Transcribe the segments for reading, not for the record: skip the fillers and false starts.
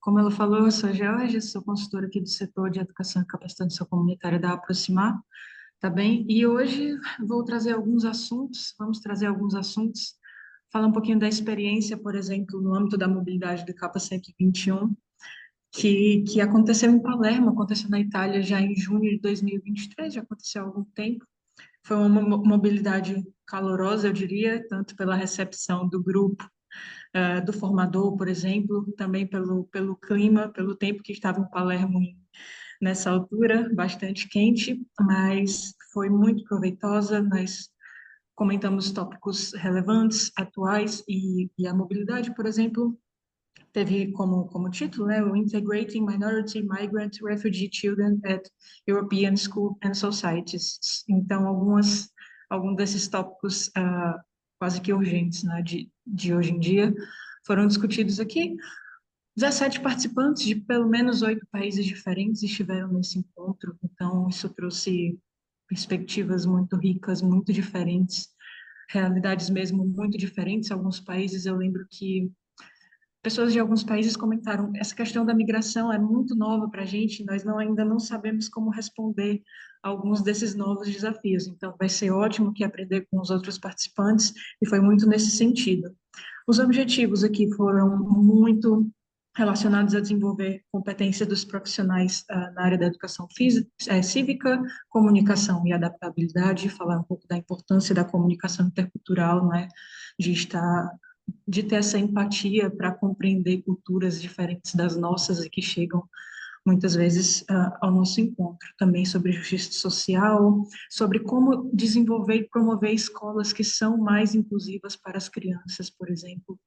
Como ela falou, eu sou a Georgia, sou consultora aqui do setor de educação e capacitação comunitária da Aproximar, tá bem? E hoje vamos trazer alguns assuntos, falar um pouquinho da experiência, por exemplo, no âmbito da mobilidade do Capa 121, que aconteceu em Palermo, aconteceu na Itália já em junho de 2023, já aconteceu há algum tempo. Foi uma mobilidade calorosa, eu diria, tanto pela recepção do grupo do formador, por exemplo, também pelo clima, pelo tempo que estava em Palermo nessa altura, bastante quente, mas foi muito proveitosa. Nós comentamos tópicos relevantes, atuais, e a mobilidade, por exemplo, teve como título, né, o Integrating Minority, Migrant, Refugee Children at European School and Societies. Então, alguns desses tópicos quase que urgentes, né, de hoje em dia foram discutidos aqui. 17 participantes de pelo menos 8 países diferentes estiveram nesse encontro, então isso trouxe perspectivas muito ricas, muito diferentes, realidades mesmo muito diferentes. Alguns países, eu lembro que pessoas de alguns países comentaram, essa questão da migração é muito nova para a gente, nós ainda não sabemos como responder a alguns desses novos desafios, então vai ser ótimo que aprender com os outros participantes, e foi muito nesse sentido. Os objetivos aqui foram muito relacionados a desenvolver competência dos profissionais na área da educação cívica, comunicação e adaptabilidade, falar um pouco da importância da comunicação intercultural, né, de estar de ter essa empatia para compreender culturas diferentes das nossas e que chegam muitas vezes ao nosso encontro. Também sobre justiça social, sobre como desenvolver e promover escolas que são mais inclusivas para as crianças, por exemplo.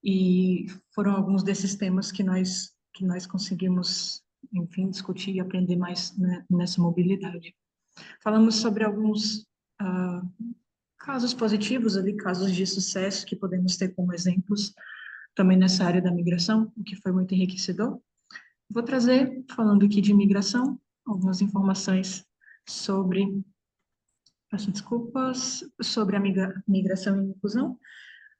E foram alguns desses temas que nós conseguimos, enfim, discutir e aprender mais, né, nessa mobilidade. Falamos sobre alguns casos positivos ali, casos de sucesso que podemos ter como exemplos também nessa área da migração, o que foi muito enriquecedor. Vou trazer, falando aqui de migração, algumas informações sobre, peço desculpas, sobre a migração e inclusão,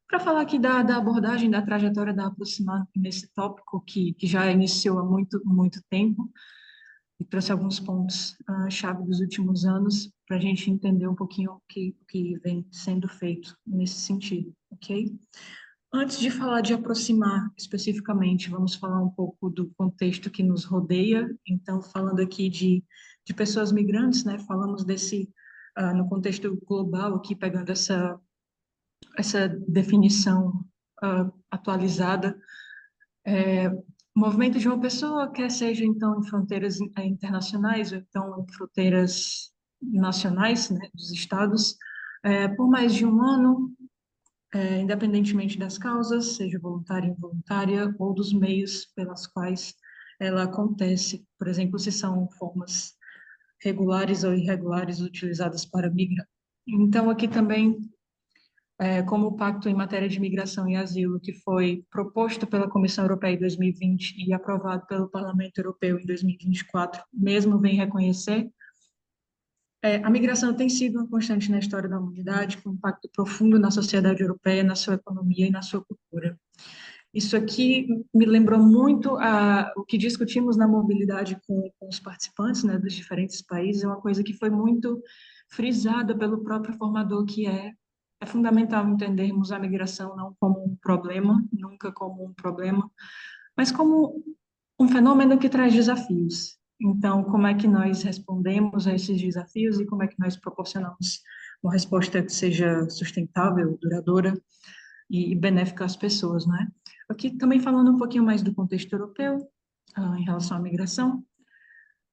para falar aqui da abordagem, da trajetória da Aproximar nesse tópico que já iniciou há muito, muito tempo, e trouxe alguns pontos-chave dos últimos anos para a gente entender um pouquinho o que vem sendo feito nesse sentido, ok? Antes de falar de aproximar especificamente, vamos falar um pouco do contexto que nos rodeia. Então, falando aqui de pessoas migrantes, né? Falamos no contexto global, aqui pegando essa definição atualizada. O movimento de uma pessoa, quer seja então em fronteiras internacionais ou então em fronteiras nacionais, né, dos estados, por mais de um ano, independentemente das causas, seja voluntária, involuntária, ou dos meios pelas quais ela acontece. Por exemplo, se são formas regulares ou irregulares utilizadas para migrar. Então, aqui também, como o Pacto em Matéria de Migração e Asilo, que foi proposto pela Comissão Europeia em 2020 e aprovado pelo Parlamento Europeu em 2024, mesmo vem reconhecer, a migração tem sido uma constante na história da humanidade, com um impacto profundo na sociedade europeia, na sua economia e na sua cultura. Isso aqui me lembrou muito o que discutimos na mobilidade com os participantes, né, dos diferentes países, é uma coisa que foi muito frisada pelo próprio formador, que é fundamental entendermos a migração não como um problema, nunca como um problema, mas como um fenômeno que traz desafios. Então, como é que nós respondemos a esses desafios e como é que nós proporcionamos uma resposta que seja sustentável, duradoura e benéfica às pessoas, né? Aqui também falando um pouquinho mais do contexto europeu, em relação à migração,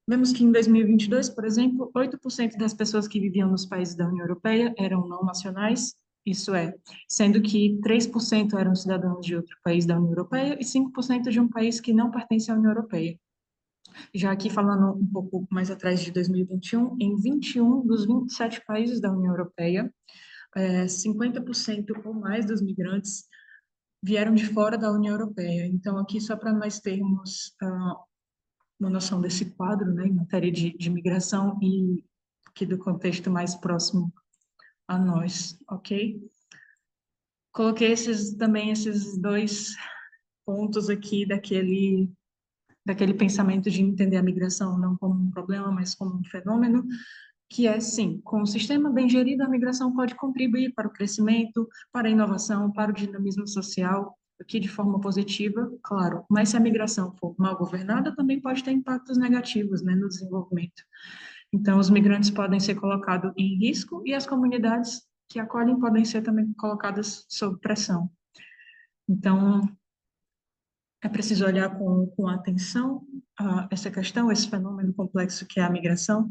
vemos que em 2022, por exemplo, 8% das pessoas que viviam nos países da União Europeia eram não nacionais, isso é, sendo que 3% eram cidadãos de outro país da União Europeia e 5% de um país que não pertence à União Europeia. Já aqui falando um pouco mais atrás de 2021, em 21 dos 27 países da União Europeia, 50% ou mais dos migrantes vieram de fora da União Europeia. Então, aqui só para nós termos uma noção desse quadro, né, em matéria de migração e aqui do contexto mais próximo a nós, ok? Coloquei esses dois pontos aqui daquele pensamento de entender a migração não como um problema, mas como um fenômeno, que é, sim, com o sistema bem gerido, a migração pode contribuir para o crescimento, para a inovação, para o dinamismo social, aqui de forma positiva, claro, mas se a migração for mal governada, também pode ter impactos negativos, né, no desenvolvimento. Então, os migrantes podem ser colocados em risco e as comunidades que acolhem podem ser também colocadas sob pressão. Então, é preciso olhar com atenção essa questão, esse fenômeno complexo que é a migração,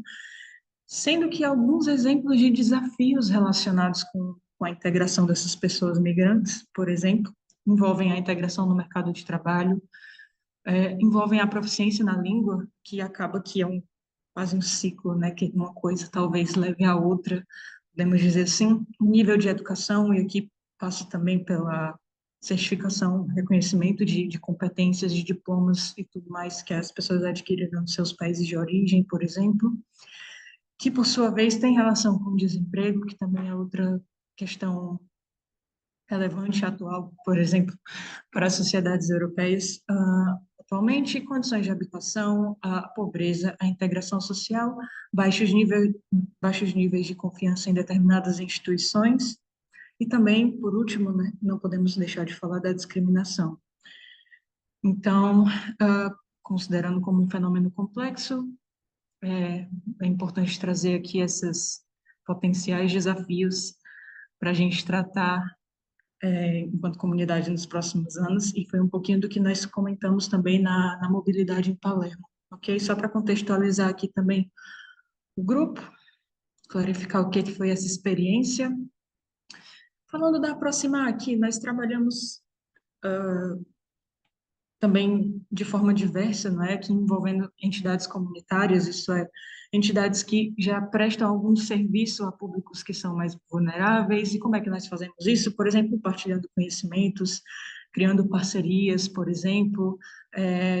sendo que alguns exemplos de desafios relacionados com a integração dessas pessoas migrantes, por exemplo, envolvem a integração no mercado de trabalho, envolvem a proficiência na língua, que acaba que é quase um ciclo, né, que uma coisa talvez leve à outra, podemos dizer assim, o nível de educação, e aqui passa também pela certificação, reconhecimento de competências, de diplomas e tudo mais que as pessoas adquiriram nos seus países de origem, por exemplo, que por sua vez tem relação com o desemprego, que também é outra questão relevante atual, por exemplo, para as sociedades europeias. Atualmente, condições de habitação, a pobreza, a integração social, baixos níveis de confiança em determinadas instituições e também, por último, né, não podemos deixar de falar da discriminação. Então, considerando como um fenômeno complexo, é importante trazer aqui esses potenciais desafios para a gente tratar enquanto comunidade nos próximos anos, e foi um pouquinho do que nós comentamos também na mobilidade em Palermo, ok? Só para contextualizar aqui também o grupo, clarificar o que foi essa experiência. Falando da Aproximar aqui, nós trabalhamos também de forma diversa, não é? Aqui envolvendo entidades comunitárias, isso é, entidades que já prestam algum serviço a públicos que são mais vulneráveis. E como é que nós fazemos isso? Por exemplo, compartilhando conhecimentos, criando parcerias, por exemplo,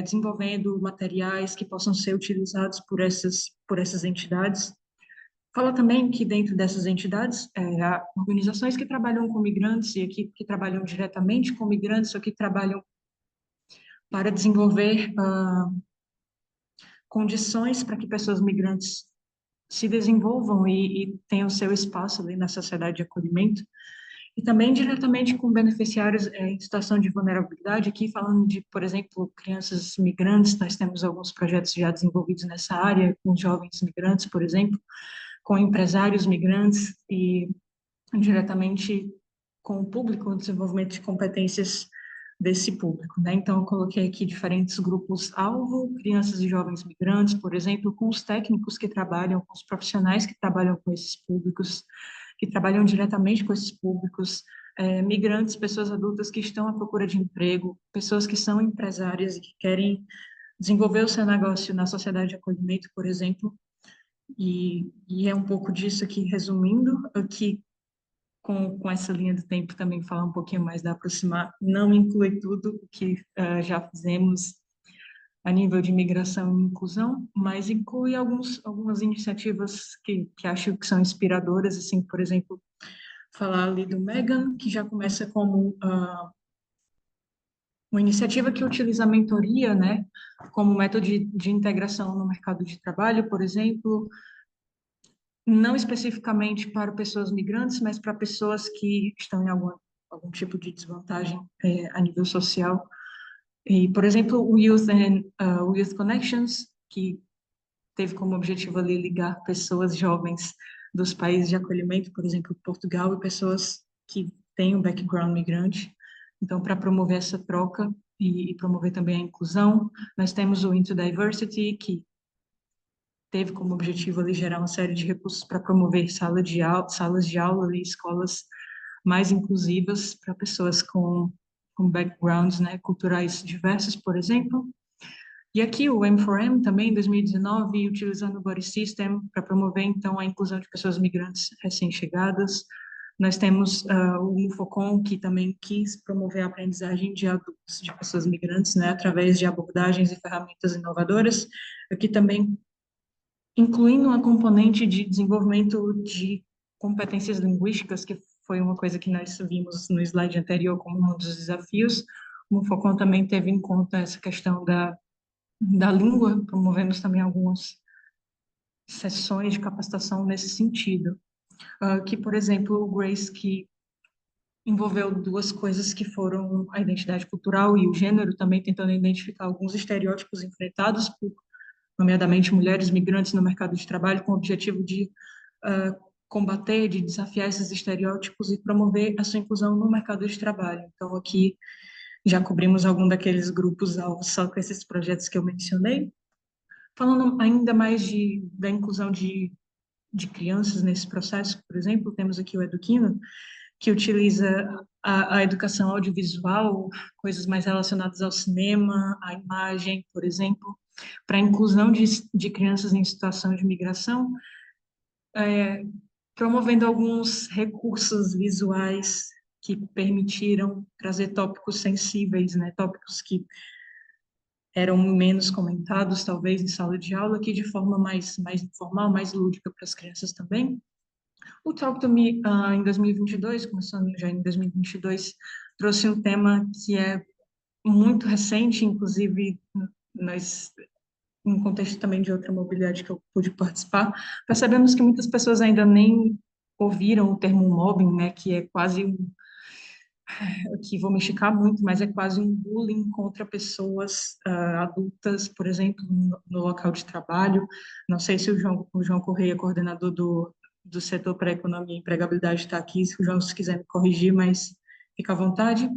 desenvolvendo materiais que possam ser utilizados por essas entidades. Fala também que dentro dessas entidades, há organizações que trabalham com migrantes e aqui que trabalham diretamente com migrantes ou que trabalham para desenvolver condições para que pessoas migrantes se desenvolvam e tenham seu espaço ali na sociedade de acolhimento, e também diretamente com beneficiários em situação de vulnerabilidade, aqui falando de, por exemplo, crianças migrantes, nós temos alguns projetos já desenvolvidos nessa área, com jovens migrantes, por exemplo, com empresários migrantes e diretamente com o público, o desenvolvimento de competências desse público, né? Então, eu coloquei aqui diferentes grupos-alvo, crianças e jovens migrantes, por exemplo, com os técnicos que trabalham, com os profissionais que trabalham com esses públicos, que trabalham diretamente com esses públicos, migrantes, pessoas adultas que estão à procura de emprego, pessoas que são empresárias e que querem desenvolver o seu negócio na sociedade de acolhimento, por exemplo, e é um pouco disso aqui, resumindo, aqui com essa linha do tempo também falar um pouquinho mais da Aproximar, não inclui tudo o que já fizemos a nível de migração e inclusão, mas inclui algumas iniciativas que acho que são inspiradoras, assim, por exemplo, falar ali do Megan, que já começa como uma iniciativa que utiliza a mentoria, né, como método de integração no mercado de trabalho, por exemplo, não especificamente para pessoas migrantes, mas para pessoas que estão em algum tipo de desvantagem a nível social. E, por exemplo, o Youth Connections, que teve como objetivo ali ligar pessoas jovens dos países de acolhimento, por exemplo, Portugal, e pessoas que têm um background migrante. Então, para promover essa troca e promover também a inclusão, nós temos o Into Diversity, que teve como objetivo ali gerar uma série de recursos para promover salas de aula e escolas mais inclusivas para pessoas com backgrounds, né, culturais diversos, por exemplo. E aqui o M4M também, em 2019, utilizando o Body System para promover, então, a inclusão de pessoas migrantes recém-chegadas. Nós temos o MUFOCOM, que também quis promover a aprendizagem de adultos, de pessoas migrantes, né, através de abordagens e ferramentas inovadoras. Aqui também incluindo uma componente de desenvolvimento de competências linguísticas, que foi uma coisa que nós vimos no slide anterior como um dos desafios, como o Foucault também teve em conta essa questão da língua, promovemos também algumas sessões de capacitação nesse sentido. Que, por exemplo, o Grace, que envolveu duas coisas que foram a identidade cultural e o gênero, também tentando identificar alguns estereótipos enfrentados por, nomeadamente, mulheres migrantes no mercado de trabalho, com o objetivo de combater, de desafiar esses estereótipos e promover a sua inclusão no mercado de trabalho. Então, aqui já cobrimos algum daqueles grupos alvos só com esses projetos que eu mencionei. Falando ainda mais da inclusão de crianças nesse processo, por exemplo, temos aqui o Eduquino, que utiliza a educação audiovisual, coisas mais relacionadas ao cinema, à imagem, por exemplo, para a inclusão de crianças em situação de migração, promovendo alguns recursos visuais que permitiram trazer tópicos sensíveis, né, tópicos que eram menos comentados, talvez, em sala de aula, aqui de forma mais informal, mais lúdica para as crianças também. O Talk to Me, em 2022, começando já em 2022, trouxe um tema que é muito recente, inclusive nós, em contexto também de outra mobilidade que eu pude participar, percebemos que muitas pessoas ainda nem ouviram o termo mobbing, né, que é quase aqui vou me esticar muito, mas é quase um bullying contra pessoas adultas, por exemplo, no local de trabalho. Não sei se o João Correia, coordenador do setor para economia e empregabilidade, está aqui, se o João se quiser me corrigir, mas fica à vontade.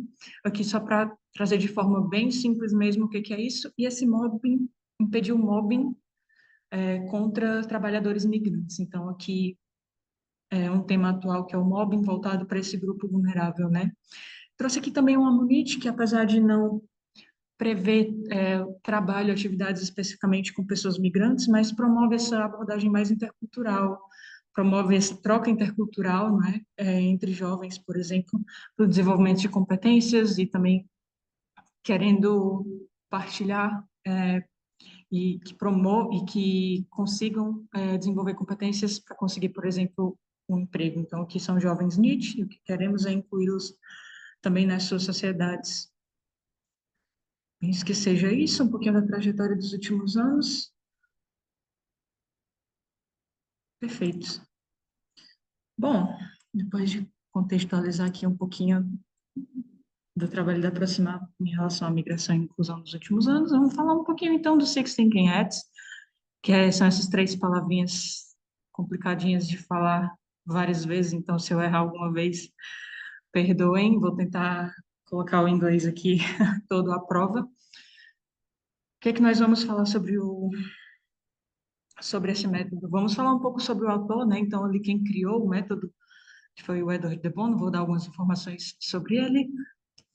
Aqui só para trazer de forma bem simples mesmo o que que é isso, e esse mobbing, impedir o mobbing contra trabalhadores migrantes. Então, aqui é um tema atual que é o mobbing voltado para esse grupo vulnerável, né? Trouxe aqui também uma MUNIT, que apesar de não prever trabalho, atividades especificamente com pessoas migrantes, mas promove essa abordagem mais intercultural, promove essa troca intercultural, não é? Entre jovens, por exemplo, para o desenvolvimento de competências e também querendo partilhar e que consigam desenvolver competências para conseguir, por exemplo, um emprego. Então, aqui são jovens NEET, e o que queremos é incluí-los também nas suas sociedades. Penso que seja isso, um pouquinho da trajetória dos últimos anos. Perfeito. Bom, depois de contextualizar aqui um pouquinho do trabalho da Aproximar em relação à migração e inclusão nos últimos anos, vamos falar um pouquinho então do Six Thinking Hats, são essas três palavrinhas complicadinhas de falar várias vezes, então se eu errar alguma vez, perdoem, vou tentar colocar o inglês aqui todo à prova. O que é que nós vamos falar sobre esse método? Vamos falar um pouco sobre o autor, né? Então, ali quem criou o método, que foi o Edward de Bono, vou dar algumas informações sobre ele.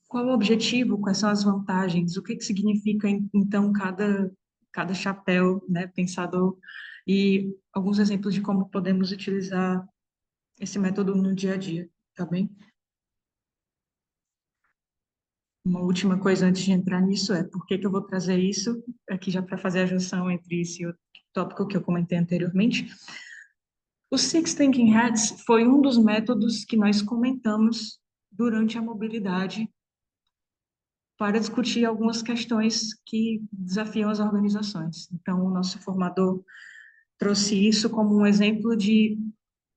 Qual o objetivo? Quais são as vantagens? O que que significa, então, cada chapéu, né, pensado, e alguns exemplos de como podemos utilizar esse método no dia a dia, tá bem? Uma última coisa antes de entrar nisso é por que que eu vou trazer isso, aqui já para fazer a junção entre esse outro tópico que eu comentei anteriormente. O Six Thinking Hats foi um dos métodos que nós comentamos durante a mobilidade para discutir algumas questões que desafiam as organizações. Então, o nosso formador trouxe isso como um exemplo de,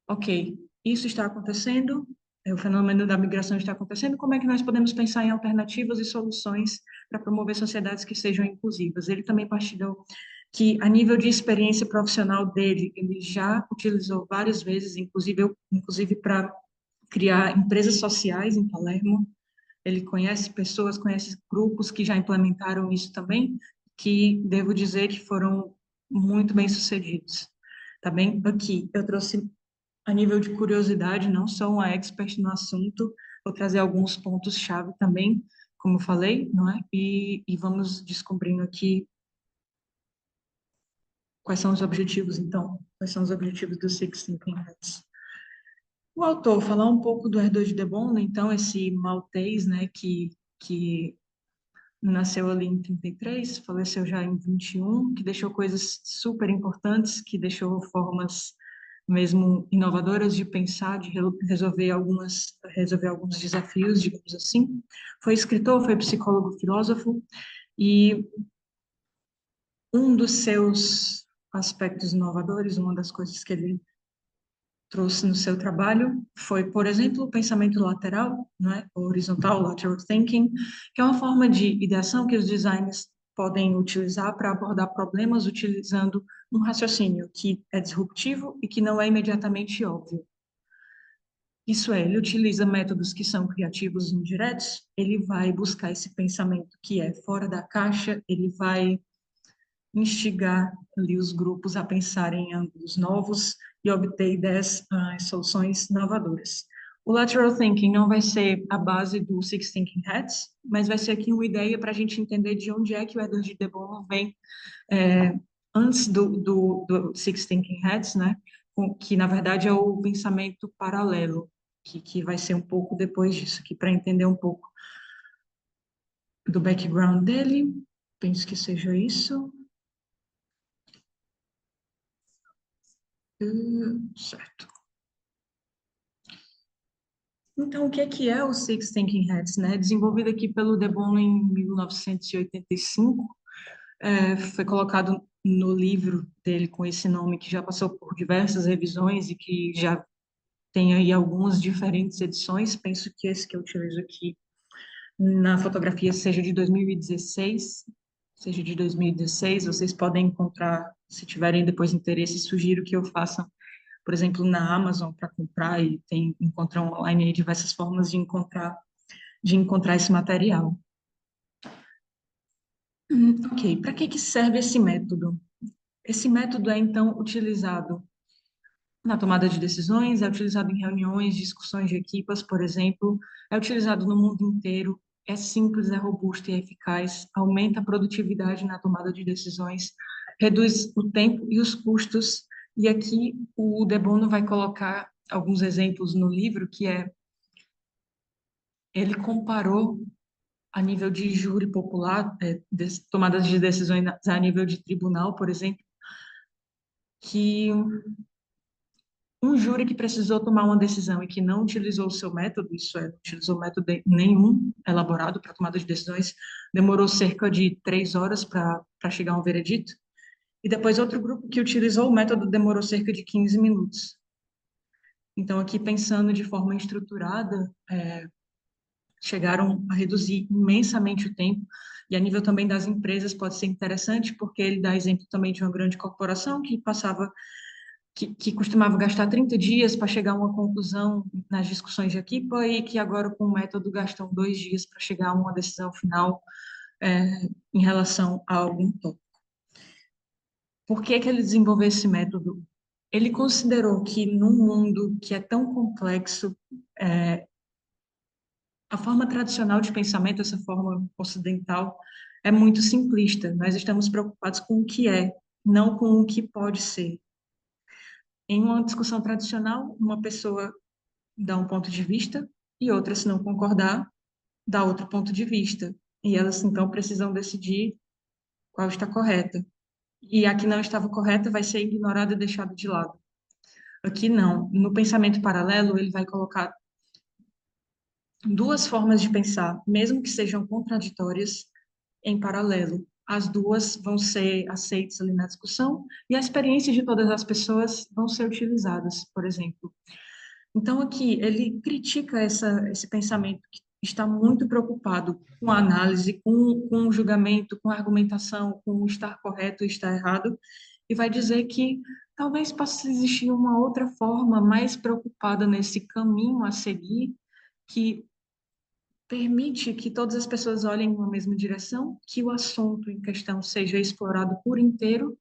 ok, isso está acontecendo, o fenômeno da migração está acontecendo, como é que nós podemos pensar em alternativas e soluções para promover sociedades que sejam inclusivas? Ele também partilhou que, a nível de experiência profissional dele, ele já utilizou várias vezes, inclusive para criar empresas sociais em Palermo. Ele conhece pessoas, conhece grupos que já implementaram isso também, que devo dizer que foram muito bem sucedidos. Tá bem? Aqui eu trouxe a nível de curiosidade, não sou uma expert no assunto, vou trazer alguns pontos-chave também, como eu falei, não é? E vamos descobrindo aqui quais são os objetivos, então, quais são os objetivos do Six Thinking Hats. O autor, falar um pouco do Herdeux de Debon, então, esse maltês, né, que nasceu ali em 33, faleceu já em 21, que deixou coisas super importantes, que deixou formas mesmo inovadoras de pensar, de resolver alguns desafios, digamos assim. Foi escritor, foi psicólogo, filósofo, e um dos seus aspectos inovadores, uma das coisas que ele trouxe no seu trabalho foi, por exemplo, o pensamento lateral, né, horizontal, lateral thinking, que é uma forma de ideação que os designers podem utilizar para abordar problemas utilizando um raciocínio que é disruptivo e que não é imediatamente óbvio. Isso é, ele utiliza métodos que são criativos e indiretos, ele vai buscar esse pensamento que é fora da caixa, ele vai instigar ali os grupos a pensarem em ângulos novos e obter ideias, soluções inovadoras. O lateral thinking não vai ser a base do Six Thinking Hats, mas vai ser aqui uma ideia para a gente entender de onde é que o Edward de Bono vem antes do Six Thinking Hats, né? Que na verdade é o pensamento paralelo, que vai ser um pouco depois disso, aqui para entender um pouco do background dele. Penso que seja isso. Certo. Então, o que é o Six Thinking Hats, né? Desenvolvido aqui pelo De Bono em 1985, foi colocado no livro dele com esse nome, que já passou por diversas revisões e que já tem aí algumas diferentes edições. Penso que esse que eu utilizo aqui na fotografia seja de 2016, seja de 2016. Vocês podem encontrar, se tiverem depois interesse, sugiro que eu faça, por exemplo, na Amazon para comprar, e encontrar online aí diversas formas de encontrar esse material. Ok, para que serve esse método? Esse método é, então, utilizado na tomada de decisões, é utilizado em reuniões, discussões de equipas, por exemplo, é utilizado no mundo inteiro, é simples, é robusto e é eficaz, aumenta a produtividade na tomada de decisões, reduz o tempo e os custos, e aqui o De Bono vai colocar alguns exemplos no livro, que ele comparou a nível de júri popular, tomadas de decisões a nível de tribunal, por exemplo, que um júri que precisou tomar uma decisão e que não utilizou o seu método, isso é, não utilizou método nenhum elaborado para tomada de decisões, demorou cerca de 3 horas para chegar a um veredito. E depois outro grupo que utilizou o método demorou cerca de 15 minutos. Então, aqui pensando de forma estruturada, chegaram a reduzir imensamente o tempo. E a nível também das empresas pode ser interessante, porque ele dá exemplo também de uma grande corporação que costumava gastar 30 dias para chegar a uma conclusão nas discussões de equipa e que agora, com o método, gastam 2 dias para chegar a uma decisão final em relação a algum tópico. Por que ele desenvolveu esse método? Ele considerou que, num mundo que é tão complexo, a forma tradicional de pensamento, essa forma ocidental, é muito simplista. Nós estamos preocupados com o que é, não com o que pode ser. Em uma discussão tradicional, uma pessoa dá um ponto de vista e outra, se não concordar, dá outro ponto de vista. E elas, então, precisam decidir qual está correta. E a que não estava correta vai ser ignorada e deixada de lado. Aqui não. No pensamento paralelo, ele vai colocar duas formas de pensar, mesmo que sejam contraditórias, em paralelo. As duas vão ser aceitas ali na discussão e a experiência de todas as pessoas vão ser utilizadas, por exemplo. Então, aqui, ele critica esse pensamento que está muito preocupado com a análise, com o julgamento, com a argumentação, com o estar correto e estar errado, e vai dizer que talvez possa existir uma outra forma mais preocupada nesse caminho a seguir, que permite que todas as pessoas olhem numa mesma direção, que o assunto em questão seja explorado por inteiro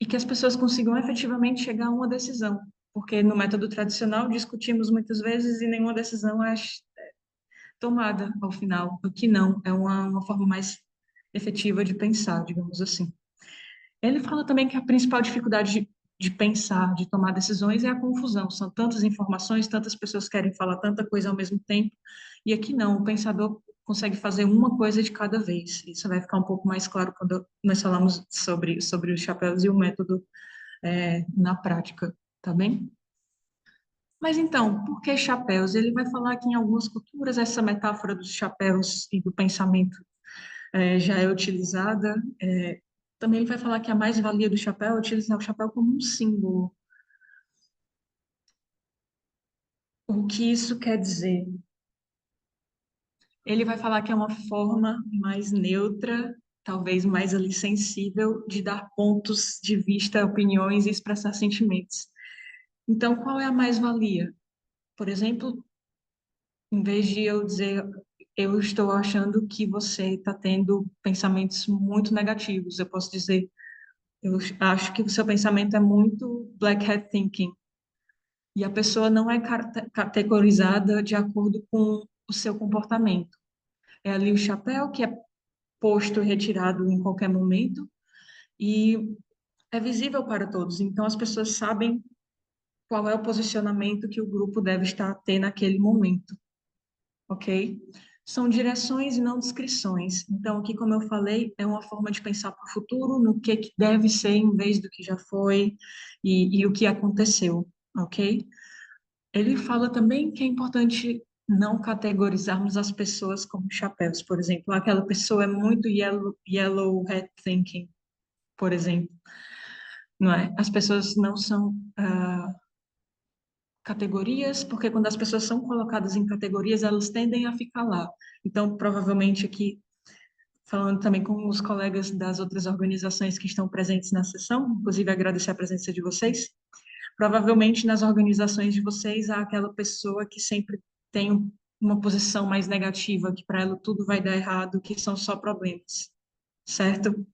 e que as pessoas consigam efetivamente chegar a uma decisão. Porque no método tradicional discutimos muitas vezes e nenhuma decisão é tomada ao final. O que não, é uma forma mais efetiva de pensar, digamos assim. Ele fala também que a principal dificuldade de pensar, de tomar decisões, é a confusão. São tantas informações, tantas pessoas querem falar tanta coisa ao mesmo tempo, e aqui não, o pensador consegue fazer uma coisa de cada vez. Isso vai ficar um pouco mais claro quando nós falamos sobre os chapéus e o método na prática. tá bem? Mas então, por que chapéus? Ele vai falar que em algumas culturas essa metáfora dos chapéus e do pensamento já é utilizada. Também ele vai falar que a mais-valia do chapéu é utilizar o chapéu como um símbolo. O que isso quer dizer? Ele vai falar que é uma forma mais neutra, talvez mais ali sensível, de dar pontos de vista, opiniões e expressar sentimentos. Então, qual é a mais-valia? Por exemplo, em vez de eu dizer, eu estou achando que você está tendo pensamentos muito negativos, eu posso dizer, eu acho que o seu pensamento é muito black hat thinking. E a pessoa não é categorizada de acordo com o seu comportamento. É ali o chapéu que é posto e retirado em qualquer momento e é visível para todos. Então, as pessoas sabem qual é o posicionamento que o grupo deve estar a ter naquele momento, ok? São direções e não descrições. Então, aqui, como eu falei, é uma forma de pensar para o futuro, no que deve ser em vez do que já foi e o que aconteceu, ok? Ele fala também que é importante não categorizarmos as pessoas como chapéus. Por exemplo, aquela pessoa é muito yellow hat thinking, por exemplo, não é? As pessoas não são categorias, porque quando as pessoas são colocadas em categorias, elas tendem a ficar lá. Então, provavelmente aqui, falando também com os colegas das outras organizações que estão presentes na sessão, inclusive agradecer a presença de vocês, provavelmente nas organizações de vocês há aquela pessoa que sempre tem uma posição mais negativa, que para ela tudo vai dar errado, que são só problemas, certo?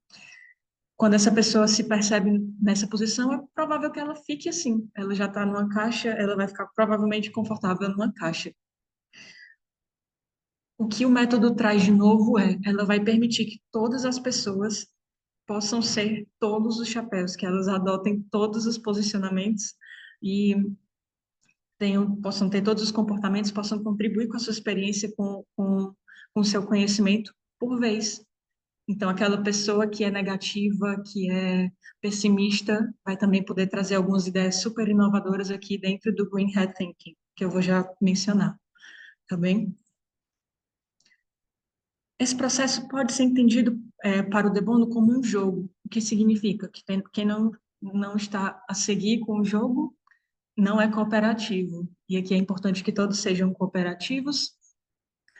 Quando essa pessoa se percebe nessa posição, é provável que ela fique assim. Ela já está numa caixa, ela vai ficar provavelmente confortável numa caixa. O que o método traz de novo ela vai permitir que todas as pessoas possam ser todos os chapéus, que elas adotem todos os posicionamentos e possam ter todos os comportamentos, possam contribuir com a sua experiência, com o seu conhecimento por vez. Então, aquela pessoa que é negativa, que é pessimista, vai também poder trazer algumas ideias super inovadoras aqui dentro do Green Hat Thinking, que eu vou já mencionar, tá bem? Esse processo pode ser entendido para o De Bono como um jogo, o que significa que quem não está a seguir com o jogo não é cooperativo. E aqui é importante que todos sejam cooperativos,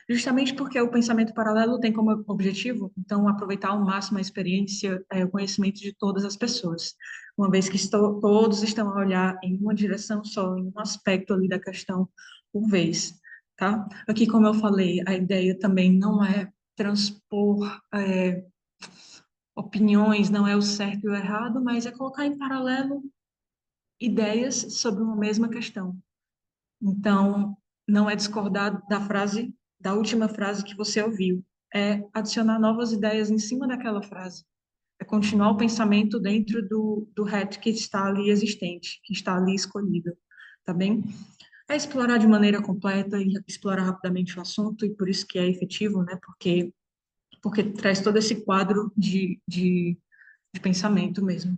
justamente porque o pensamento paralelo tem como objetivo, então, aproveitar ao máximo a experiência, o conhecimento de todas as pessoas, uma vez que todos estão a olhar em uma direção só, em um aspecto ali da questão por vez, tá? Aqui, como eu falei, a ideia também não é transpor opiniões, não é o certo e o errado, mas é colocar em paralelo ideias sobre uma mesma questão. Então, não é discordar da frase, da última frase que você ouviu, é adicionar novas ideias em cima daquela frase, é continuar o pensamento dentro do hat que está ali existente, que está ali escolhido, tá bem? É explorar de maneira completa e explorar rapidamente o assunto, e por isso que é efetivo, né? Porque traz todo esse quadro de pensamento mesmo.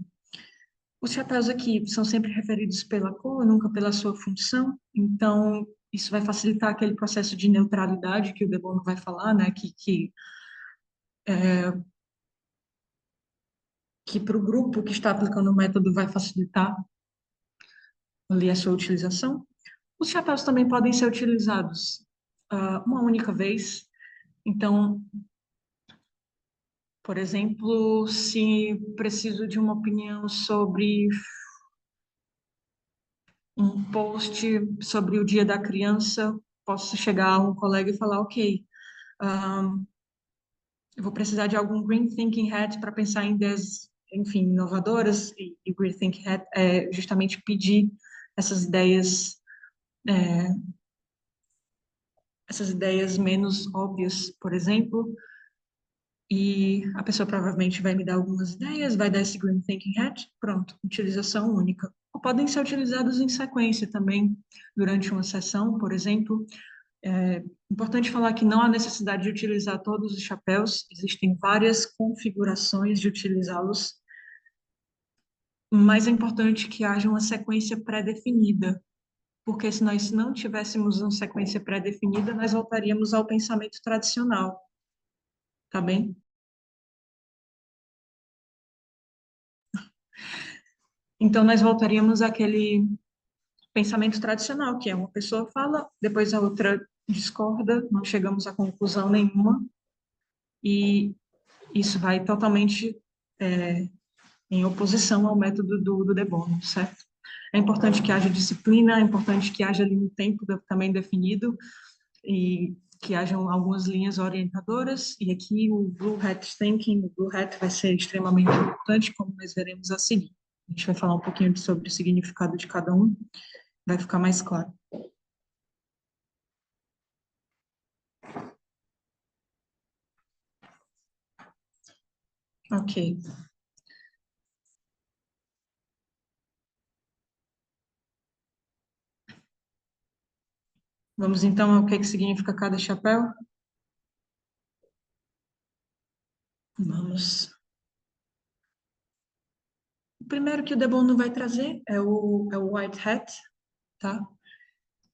Os chapéus aqui são sempre referidos pela cor, nunca pela sua função, então isso vai facilitar aquele processo de neutralidade que o De Bono vai falar, né, que para o grupo que está aplicando o método vai facilitar ali a sua utilização. Os chapéus também podem ser utilizados uma única vez, então, por exemplo, se preciso de uma opinião sobre um post sobre o Dia da Criança, posso chegar a um colega e falar, ok, eu vou precisar de algum Green Thinking Hat para pensar em ideias, enfim, inovadoras, e Green Thinking Hat é justamente pedir essas ideias, essas ideias menos óbvias, por exemplo, e a pessoa provavelmente vai me dar algumas ideias, vai dar esse Green Thinking Hat, pronto, utilização única. Ou podem ser utilizados em sequência também, durante uma sessão, por exemplo. É importante falar que não há necessidade de utilizar todos os chapéus, existem várias configurações de utilizá-los. mas é importante que haja uma sequência pré-definida, porque se nós não tivéssemos uma sequência pré-definida, nós voltaríamos ao pensamento tradicional, tá bem? Então, nós voltaríamos àquele pensamento tradicional, que é uma pessoa fala, depois a outra discorda, não chegamos a conclusão nenhuma, e isso vai totalmente em oposição ao método do De Bono, certo? É importante que haja disciplina, é importante que haja ali um tempo também definido e que hajam algumas linhas orientadoras, e aqui o Blue Hat Thinking, o Blue Hat vai ser extremamente importante, como nós veremos a seguir. A gente vai falar um pouquinho sobre o significado de cada um, vai ficar mais claro. Ok. Vamos então ao que significa cada chapéu? Vamos. O primeiro que o De Bono vai trazer é o White Hat, tá?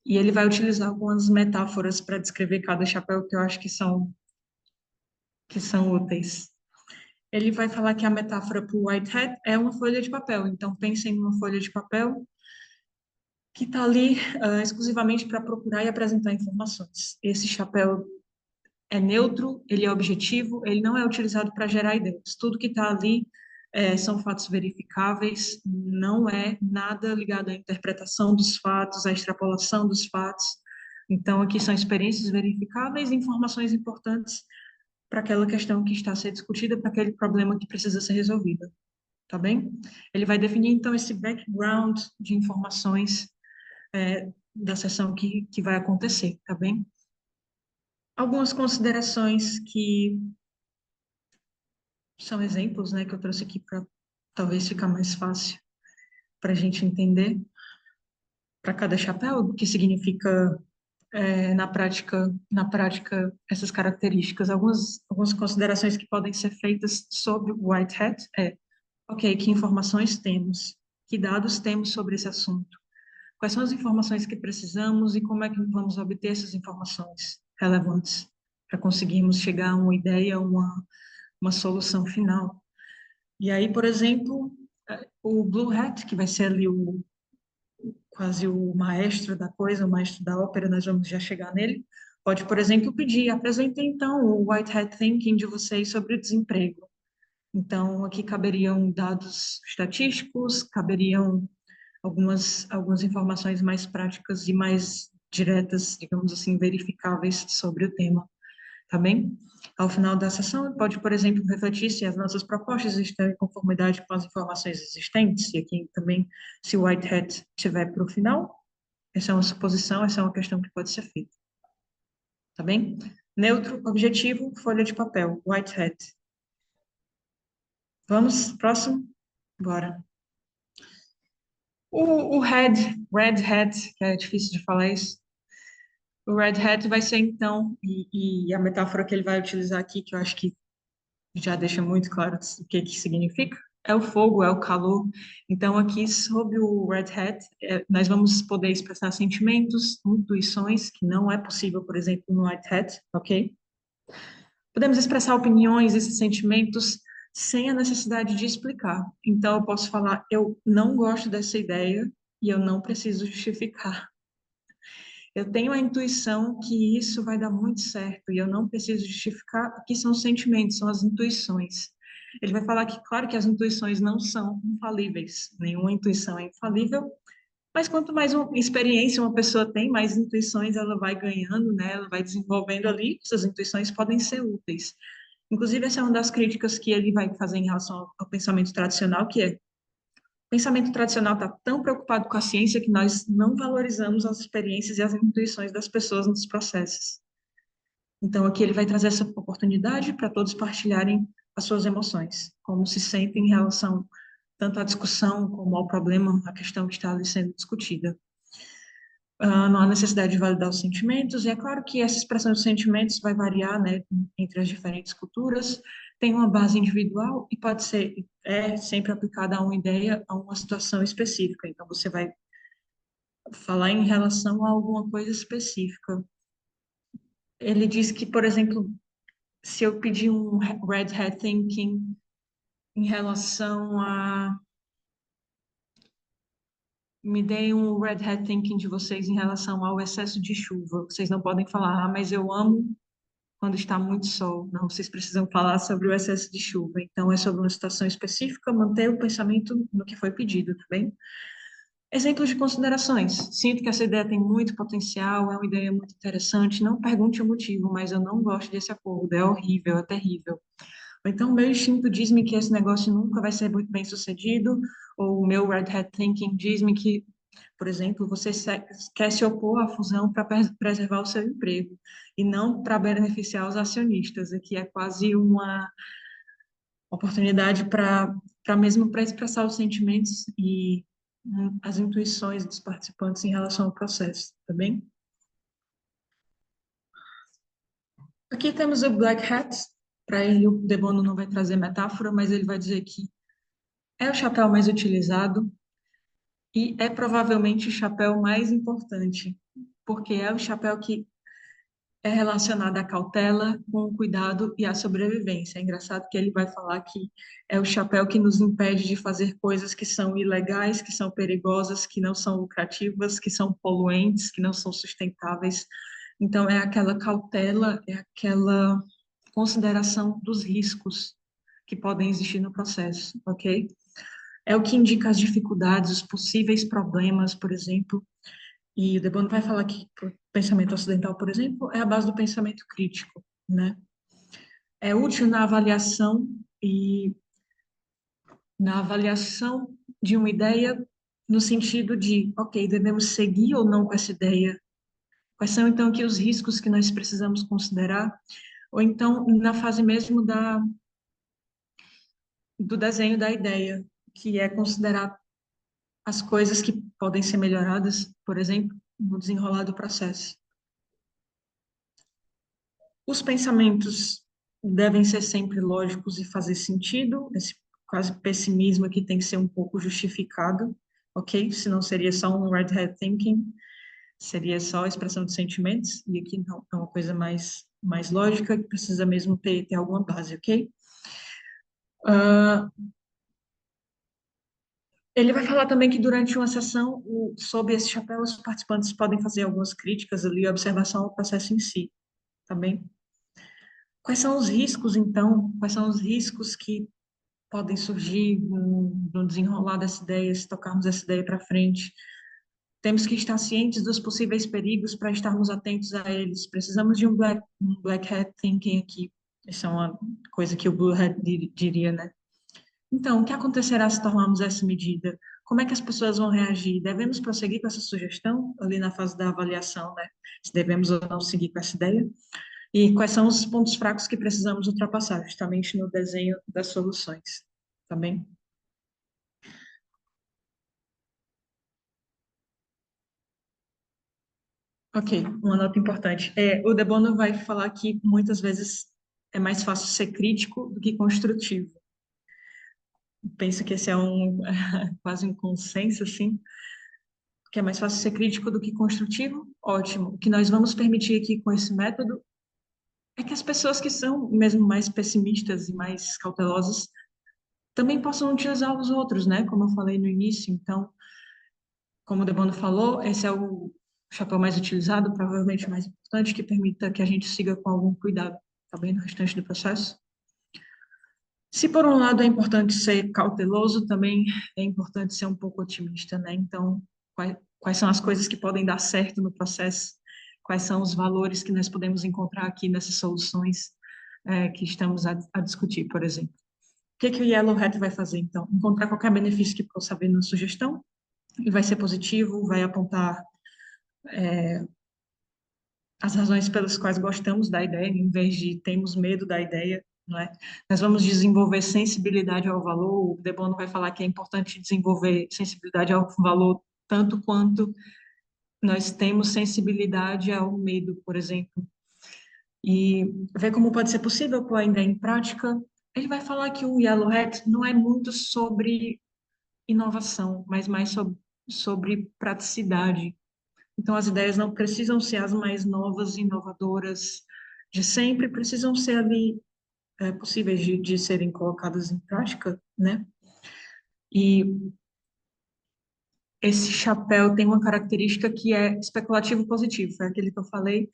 E ele vai utilizar algumas metáforas para descrever cada chapéu que eu acho que são úteis. Ele vai falar que a metáfora para o White Hat é uma folha de papel. Então, pensem numa folha de papel que está ali exclusivamente para procurar e apresentar informações. Esse chapéu é neutro, ele é objetivo, ele não é utilizado para gerar ideias. Tudo que está ali são fatos verificáveis, não é nada ligado à interpretação dos fatos, à extrapolação dos fatos. Então, aqui são experiências verificáveis e informações importantes para aquela questão que está a ser discutida, para aquele problema que precisa ser resolvido, tá bem? Ele vai definir, então, esse background de informações da sessão que vai acontecer, tá bem? Algumas considerações que são exemplos, né, que eu trouxe aqui para talvez ficar mais fácil para a gente entender para cada chapéu o que significa na prática essas características. Algumas considerações que podem ser feitas sobre o White Hat ok, que informações temos, que dados temos sobre esse assunto, quais são as informações que precisamos e como é que vamos obter essas informações relevantes para conseguirmos chegar a uma ideia, uma solução final. E aí, por exemplo, o Blue Hat, que vai ser ali quase o maestro da coisa, o maestro da ópera, nós vamos já chegar nele, pode, por exemplo, pedir, apresente então o White Hat Thinking de vocês sobre o desemprego. Então, aqui caberiam dados estatísticos, caberiam algumas informações mais práticas e mais diretas, digamos assim, verificáveis sobre o tema, tá bem? Ao final da sessão, pode, por exemplo, refletir se as nossas propostas estão em conformidade com as informações existentes, e aqui também, se o White Hat estiver para o final, essa é uma suposição, essa é uma questão que pode ser feita, tá bem? Neutro, objetivo, folha de papel, White Hat. Vamos, próximo? Bora. O Red Hat, que é difícil de falar isso, o Red Hat vai ser então, e a metáfora que ele vai utilizar aqui, que eu acho que já deixa muito claro o que que significa, é o fogo, é o calor. Então, aqui sobre o Red Hat, nós vamos poder expressar sentimentos, intuições, que não é possível, por exemplo, no White Hat, ok? Podemos expressar opiniões, esses sentimentos, sem a necessidade de explicar. Então, eu posso falar, eu não gosto dessa ideia e eu não preciso justificar. Eu tenho a intuição que isso vai dar muito certo e eu não preciso justificar. Aqui são os sentimentos, são as intuições. Ele vai falar que, claro, que as intuições não são infalíveis, nenhuma intuição é infalível, mas quanto mais experiência uma pessoa tem, mais intuições ela vai ganhando, né? Ela vai desenvolvendo ali, essas intuições podem ser úteis. Inclusive, essa é uma das críticas que ele vai fazer em relação ao pensamento tradicional, que é o pensamento tradicional está tão preocupado com a ciência que nós não valorizamos as experiências e as intuições das pessoas nos processos. Então, aqui ele vai trazer essa oportunidade para todos partilharem as suas emoções, como se sentem em relação tanto à discussão como ao problema, à questão que está ali sendo discutida. Não há necessidade de validar os sentimentos, e é claro que essa expressão de sentimentos vai variar, né, entre as diferentes culturas, tem uma base individual e pode ser é sempre aplicada a uma ideia, a uma situação específica. Então, você vai falar em relação a alguma coisa específica. Ele diz que, por exemplo, se eu pedir um red hat thinking em relação a... Me deem um red hat thinking de vocês em relação ao excesso de chuva. Vocês não podem falar, ah, mas eu amo quando está muito sol. Não, vocês precisam falar sobre o excesso de chuva. Então, é sobre uma situação específica, manter o pensamento no que foi pedido, tá bem? Exemplos de considerações. Sinto que essa ideia tem muito potencial, é uma ideia muito interessante. Não pergunte o motivo, mas eu não gosto desse acordo. É horrível, é terrível. Ou então, meu instinto diz-me que esse negócio nunca vai ser muito bem sucedido, ou o meu red hat thinking diz-me que, por exemplo, você quer se opor à fusão para preservar o seu emprego, e não para beneficiar os acionistas. Aqui é quase uma oportunidade para mesmo para expressar os sentimentos e as intuições dos participantes em relação ao processo, tá bem? Aqui temos o Black Hat. Para ele, o De Bono não vai trazer metáfora, mas ele vai dizer que é o chapéu mais utilizado e é provavelmente o chapéu mais importante, porque é o chapéu que é relacionado à cautela, com o cuidado e à sobrevivência. É engraçado que ele vai falar que é o chapéu que nos impede de fazer coisas que são ilegais, que são perigosas, que não são lucrativas, que são poluentes, que não são sustentáveis. Então, é aquela cautela, é aquela consideração dos riscos que podem existir no processo, ok? É o que indica as dificuldades, os possíveis problemas, por exemplo. E o De Bono vai falar que o pensamento ocidental, por exemplo, é a base do pensamento crítico, né? É útil e na avaliação de uma ideia no sentido de, ok, devemos seguir ou não com essa ideia? Quais são, então, aqui os riscos que nós precisamos considerar? Ou então, na fase mesmo do desenho da ideia, que é considerar as coisas que podem ser melhoradas, por exemplo, no desenrolar do processo. Os pensamentos devem ser sempre lógicos e fazer sentido. Esse quase pessimismo aqui tem que ser um pouco justificado, ok? Senão seria só um red hat thinking, seria só a expressão de sentimentos, e aqui não, é uma coisa mais lógica, que precisa mesmo ter alguma base, ok? Ele vai falar também que durante uma sessão, sob esse chapéu, os participantes podem fazer algumas críticas ali, observação ao processo em si, tá bem? Quais são os riscos, então? Quais são os riscos que podem surgir no desenrolar dessa ideia, se tocarmos essa ideia para frente? Temos que estar cientes dos possíveis perigos para estarmos atentos a eles. Precisamos de um black hat thinking aqui. Isso é uma coisa que o blue hat diria, né? Então, o que acontecerá se tomarmos essa medida? Como é que as pessoas vão reagir? Devemos prosseguir com essa sugestão ali na fase da avaliação, né? Se devemos ou não seguir com essa ideia? E quais são os pontos fracos que precisamos ultrapassar, justamente no desenho das soluções, tá bem? Ok, uma nota importante. O De Bono vai falar que muitas vezes é mais fácil ser crítico do que construtivo. Penso que esse é quase um consenso, assim, que é mais fácil ser crítico do que construtivo. Ótimo. O que nós vamos permitir aqui com esse método é que as pessoas que são mesmo mais pessimistas e mais cautelosas também possam utilizar os outros, né? Como eu falei no início. Então, como o Debono falou, esse é o chapéu mais utilizado, provavelmente o mais importante, que permita que a gente siga com algum cuidado, tá bem, no restante do processo. Se por um lado é importante ser cauteloso, também é importante ser um pouco otimista, né? Então, quais são as coisas que podem dar certo no processo? Quais são os valores que nós podemos encontrar aqui nessas soluções que estamos a discutir, por exemplo? O que o Yellow Hat vai fazer, então? Encontrar qualquer benefício que possa haver na sugestão, e vai ser positivo, vai apontar as razões pelas quais gostamos da ideia, em vez de temos medo da ideia, não é? Nós vamos desenvolver sensibilidade ao valor. O De Bono vai falar que é importante desenvolver sensibilidade ao valor tanto quanto nós temos sensibilidade ao medo, por exemplo. E ver como pode ser possível pôr a ideia em prática, Ele vai falar que o Yellow Hat não é muito sobre inovação, mas mais sobre praticidade. Então, as ideias não precisam ser as mais novas e inovadoras de sempre, precisam ser ali possíveis de serem colocadas em prática, né? E esse chapéu tem uma característica que é especulativo positivo, foi aquele que eu falei,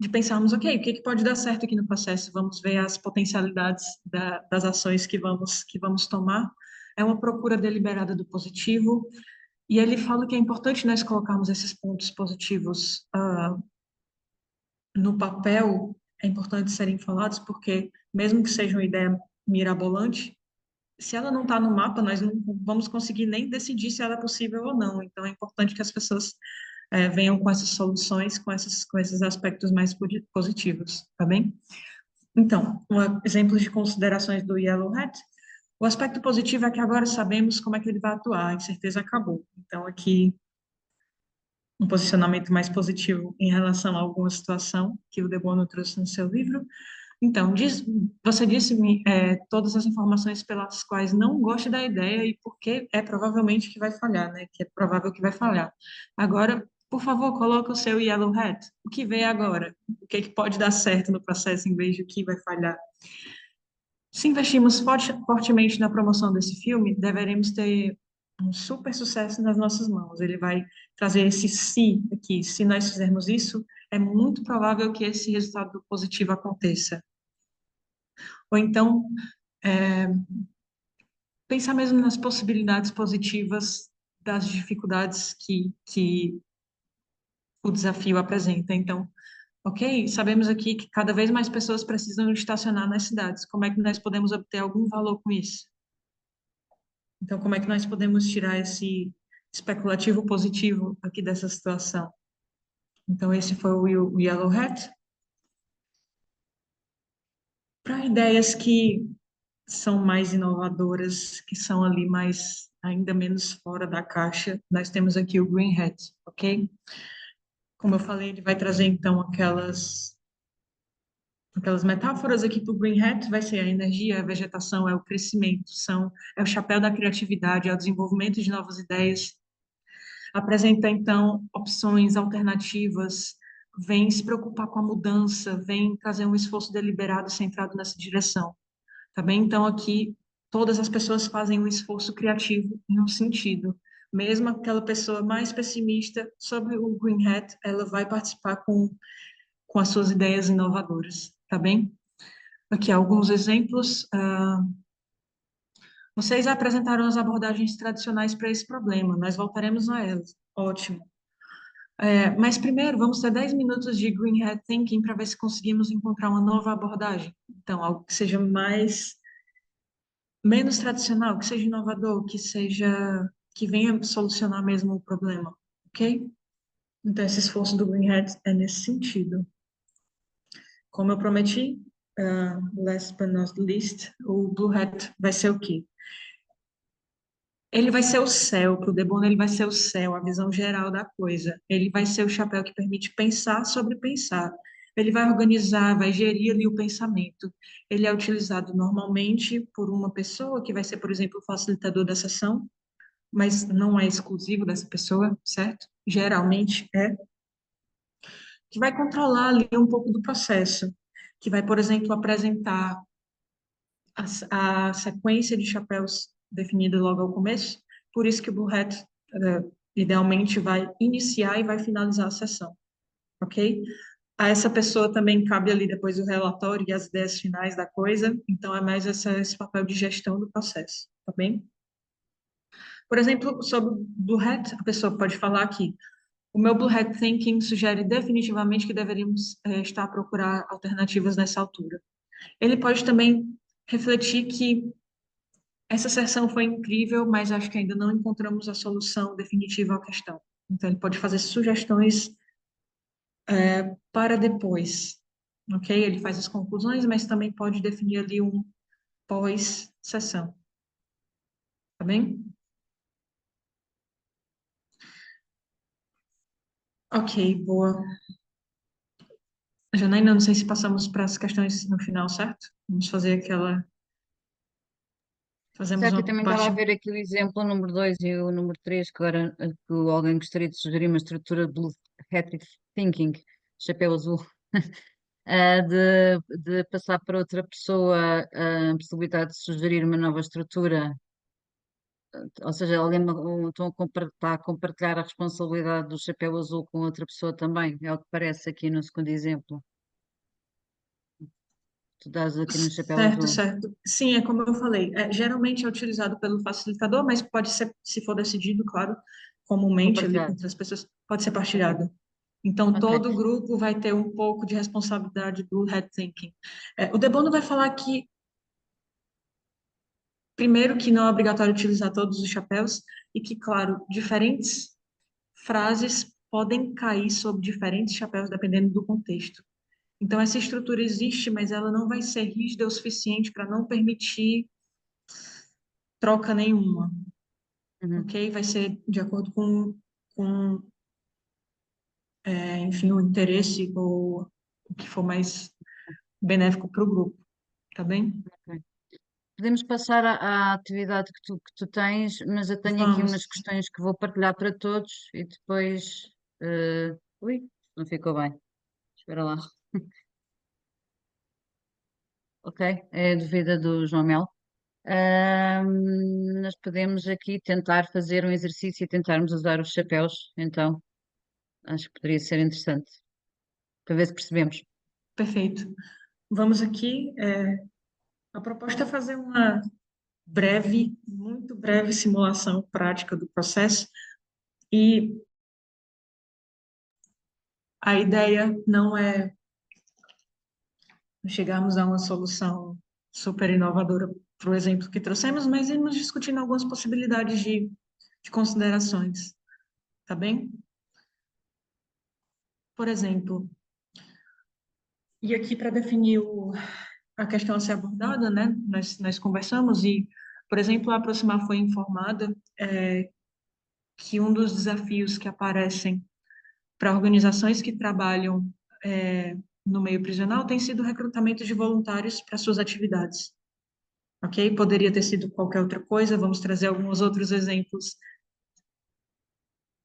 de pensarmos, ok, o que que pode dar certo aqui no processo? Vamos ver as potencialidades das ações que vamos tomar. É uma procura deliberada do positivo, e ele fala que é importante nós colocarmos esses pontos positivos no papel, é importante serem falados, porque mesmo que seja uma ideia mirabolante, se ela não está no mapa, nós não vamos conseguir nem decidir se ela é possível ou não. Então, é importante que as pessoas venham com essas soluções, com esses aspectos mais positivos, tá bem? Então, exemplos de considerações do Yellow Hat. O aspecto positivo é que agora sabemos como é que ele vai atuar, a incerteza acabou. Então, aqui, um posicionamento mais positivo em relação a alguma situação que o De Bono trouxe no seu livro. Então, você disse-me todas as informações pelas quais não gosta da ideia e porque é provavelmente que vai falhar, né? Que é provável que vai falhar. Agora, por favor, coloque o seu Yellow Hat. O que vem agora? O que, é que pode dar certo no processo em vez de o que vai falhar? Se investirmos fortemente na promoção desse filme, deveremos ter um super sucesso nas nossas mãos. Ele vai trazer esse se aqui. Se nós fizermos isso, é muito provável que esse resultado positivo aconteça. Ou então, é, pensar mesmo nas possibilidades positivas das dificuldades que o desafio apresenta. Então, ok, sabemos aqui que cada vez mais pessoas precisam estacionar nas cidades. Como é que nós podemos obter algum valor com isso? Então, como é que nós podemos tirar esse especulativo positivo aqui dessa situação? Então, esse foi o Yellow Hat. Para ideias que são mais inovadoras, que são ali mais, ainda menos fora da caixa, nós temos aqui o Green Hat, ok? Como eu falei, ele vai trazer, então, aquelas metáforas aqui para o Green Hat, vai ser a energia, a vegetação, é o crescimento, é o chapéu da criatividade, é o desenvolvimento de novas ideias. Apresenta, então, opções alternativas, vem se preocupar com a mudança, vem trazer um esforço deliberado centrado nessa direção. Tá bem? Então, aqui, todas as pessoas fazem um esforço criativo em um sentido. Mesmo aquela pessoa mais pessimista sobre o Green Hat, ela vai participar com as suas ideias inovadoras. Tá bem? Aqui alguns exemplos. Vocês apresentaram as abordagens tradicionais para esse problema, nós voltaremos a elas. Ótimo. Mas primeiro, vamos ter 10 minutos de Green Hat Thinking para ver se conseguimos encontrar uma nova abordagem. Então, algo que seja menos tradicional, que seja inovador, que venha solucionar mesmo o problema, ok? Então, esse esforço do Green Hat é nesse sentido. Como eu prometi, last but not least, o Blue Hat vai ser o quê? Ele vai ser o céu, para o Debona ele vai ser o céu, a visão geral da coisa. Ele vai ser o chapéu que permite pensar sobre pensar. Ele vai organizar, vai gerir ali o pensamento. Ele é utilizado normalmente por uma pessoa que vai ser, por exemplo, o facilitador da sessão, mas não é exclusivo dessa pessoa, certo? Geralmente é, que vai controlar ali um pouco do processo, que vai, por exemplo, apresentar a sequência de chapéus definida logo ao começo, por isso que o Blue Hat, idealmente, vai iniciar e vai finalizar a sessão, ok? A essa pessoa também cabe ali depois o relatório e as ideias finais da coisa, então é mais esse papel de gestão do processo, tá bem? Por exemplo, sobre o Blue Hat, a pessoa pode falar aqui, o meu Blue Hat Thinking sugere definitivamente que deveríamos estar a procurar alternativas nessa altura. Ele pode também refletir que essa sessão foi incrível, mas acho que ainda não encontramos a solução definitiva à questão. Então, ele pode fazer sugestões para depois, ok? Ele faz as conclusões, mas também pode definir ali um pós-sessão, tá bem? Ok, boa. Janaína, não sei se passamos para as questões no final, certo? Vamos fazer aquela Fazemos Certo, eu uma também estava a parte ver aqui o exemplo número 2 e o número 3 que agora que alguém gostaria de sugerir uma estrutura de Blue Hat Thinking, chapéu azul, de passar para outra pessoa a possibilidade de sugerir uma nova estrutura, ou seja, estão está a compartilhar a responsabilidade do chapéu azul com outra pessoa também, é o que parece aqui no segundo exemplo. Tu dás aqui no chapéu certo, azul, certo. Sim, é como eu falei. Geralmente é utilizado pelo facilitador, mas pode ser, se for decidido, claro, comumente ali compartilhar. entre as pessoas, pode ser Ok, partilhado. Então, ok. todo grupo vai ter um pouco de responsabilidade do head thinking. O De Bono vai falar que, primeiro, que não é obrigatório utilizar todos os chapéus e que, claro, diferentes frases podem cair sob diferentes chapéus dependendo do contexto. Então, essa estrutura existe, mas ela não vai ser rígida o suficiente para não permitir troca nenhuma, Uhum, ok? Vai ser de acordo com enfim, o interesse ou o que for mais benéfico para o grupo, tá bem? ok. Podemos passar à atividade que tu tens, mas eu tenho aqui umas Vamos. questões que vou partilhar para todos e depois. Ui, não ficou bem. Espera lá. Ok, é a dúvida do João Mel. Nós podemos aqui tentar fazer um exercício e tentarmos usar os chapéus, então acho que poderia ser interessante para ver se percebemos. Perfeito. Vamos aqui. A proposta é fazer uma breve, muito breve simulação prática do processo e a ideia não é chegarmos a uma solução super inovadora para o exemplo que trouxemos, mas irmos discutindo algumas possibilidades de considerações, tá bem? Por exemplo, e aqui para definir a questão a ser abordada, né? Nós conversamos e, por exemplo, a Aproximar foi informada que um dos desafios que aparecem para organizações que trabalham no meio prisional tem sido o recrutamento de voluntários para suas atividades, ok? Poderia ter sido qualquer outra coisa, vamos trazer alguns outros exemplos.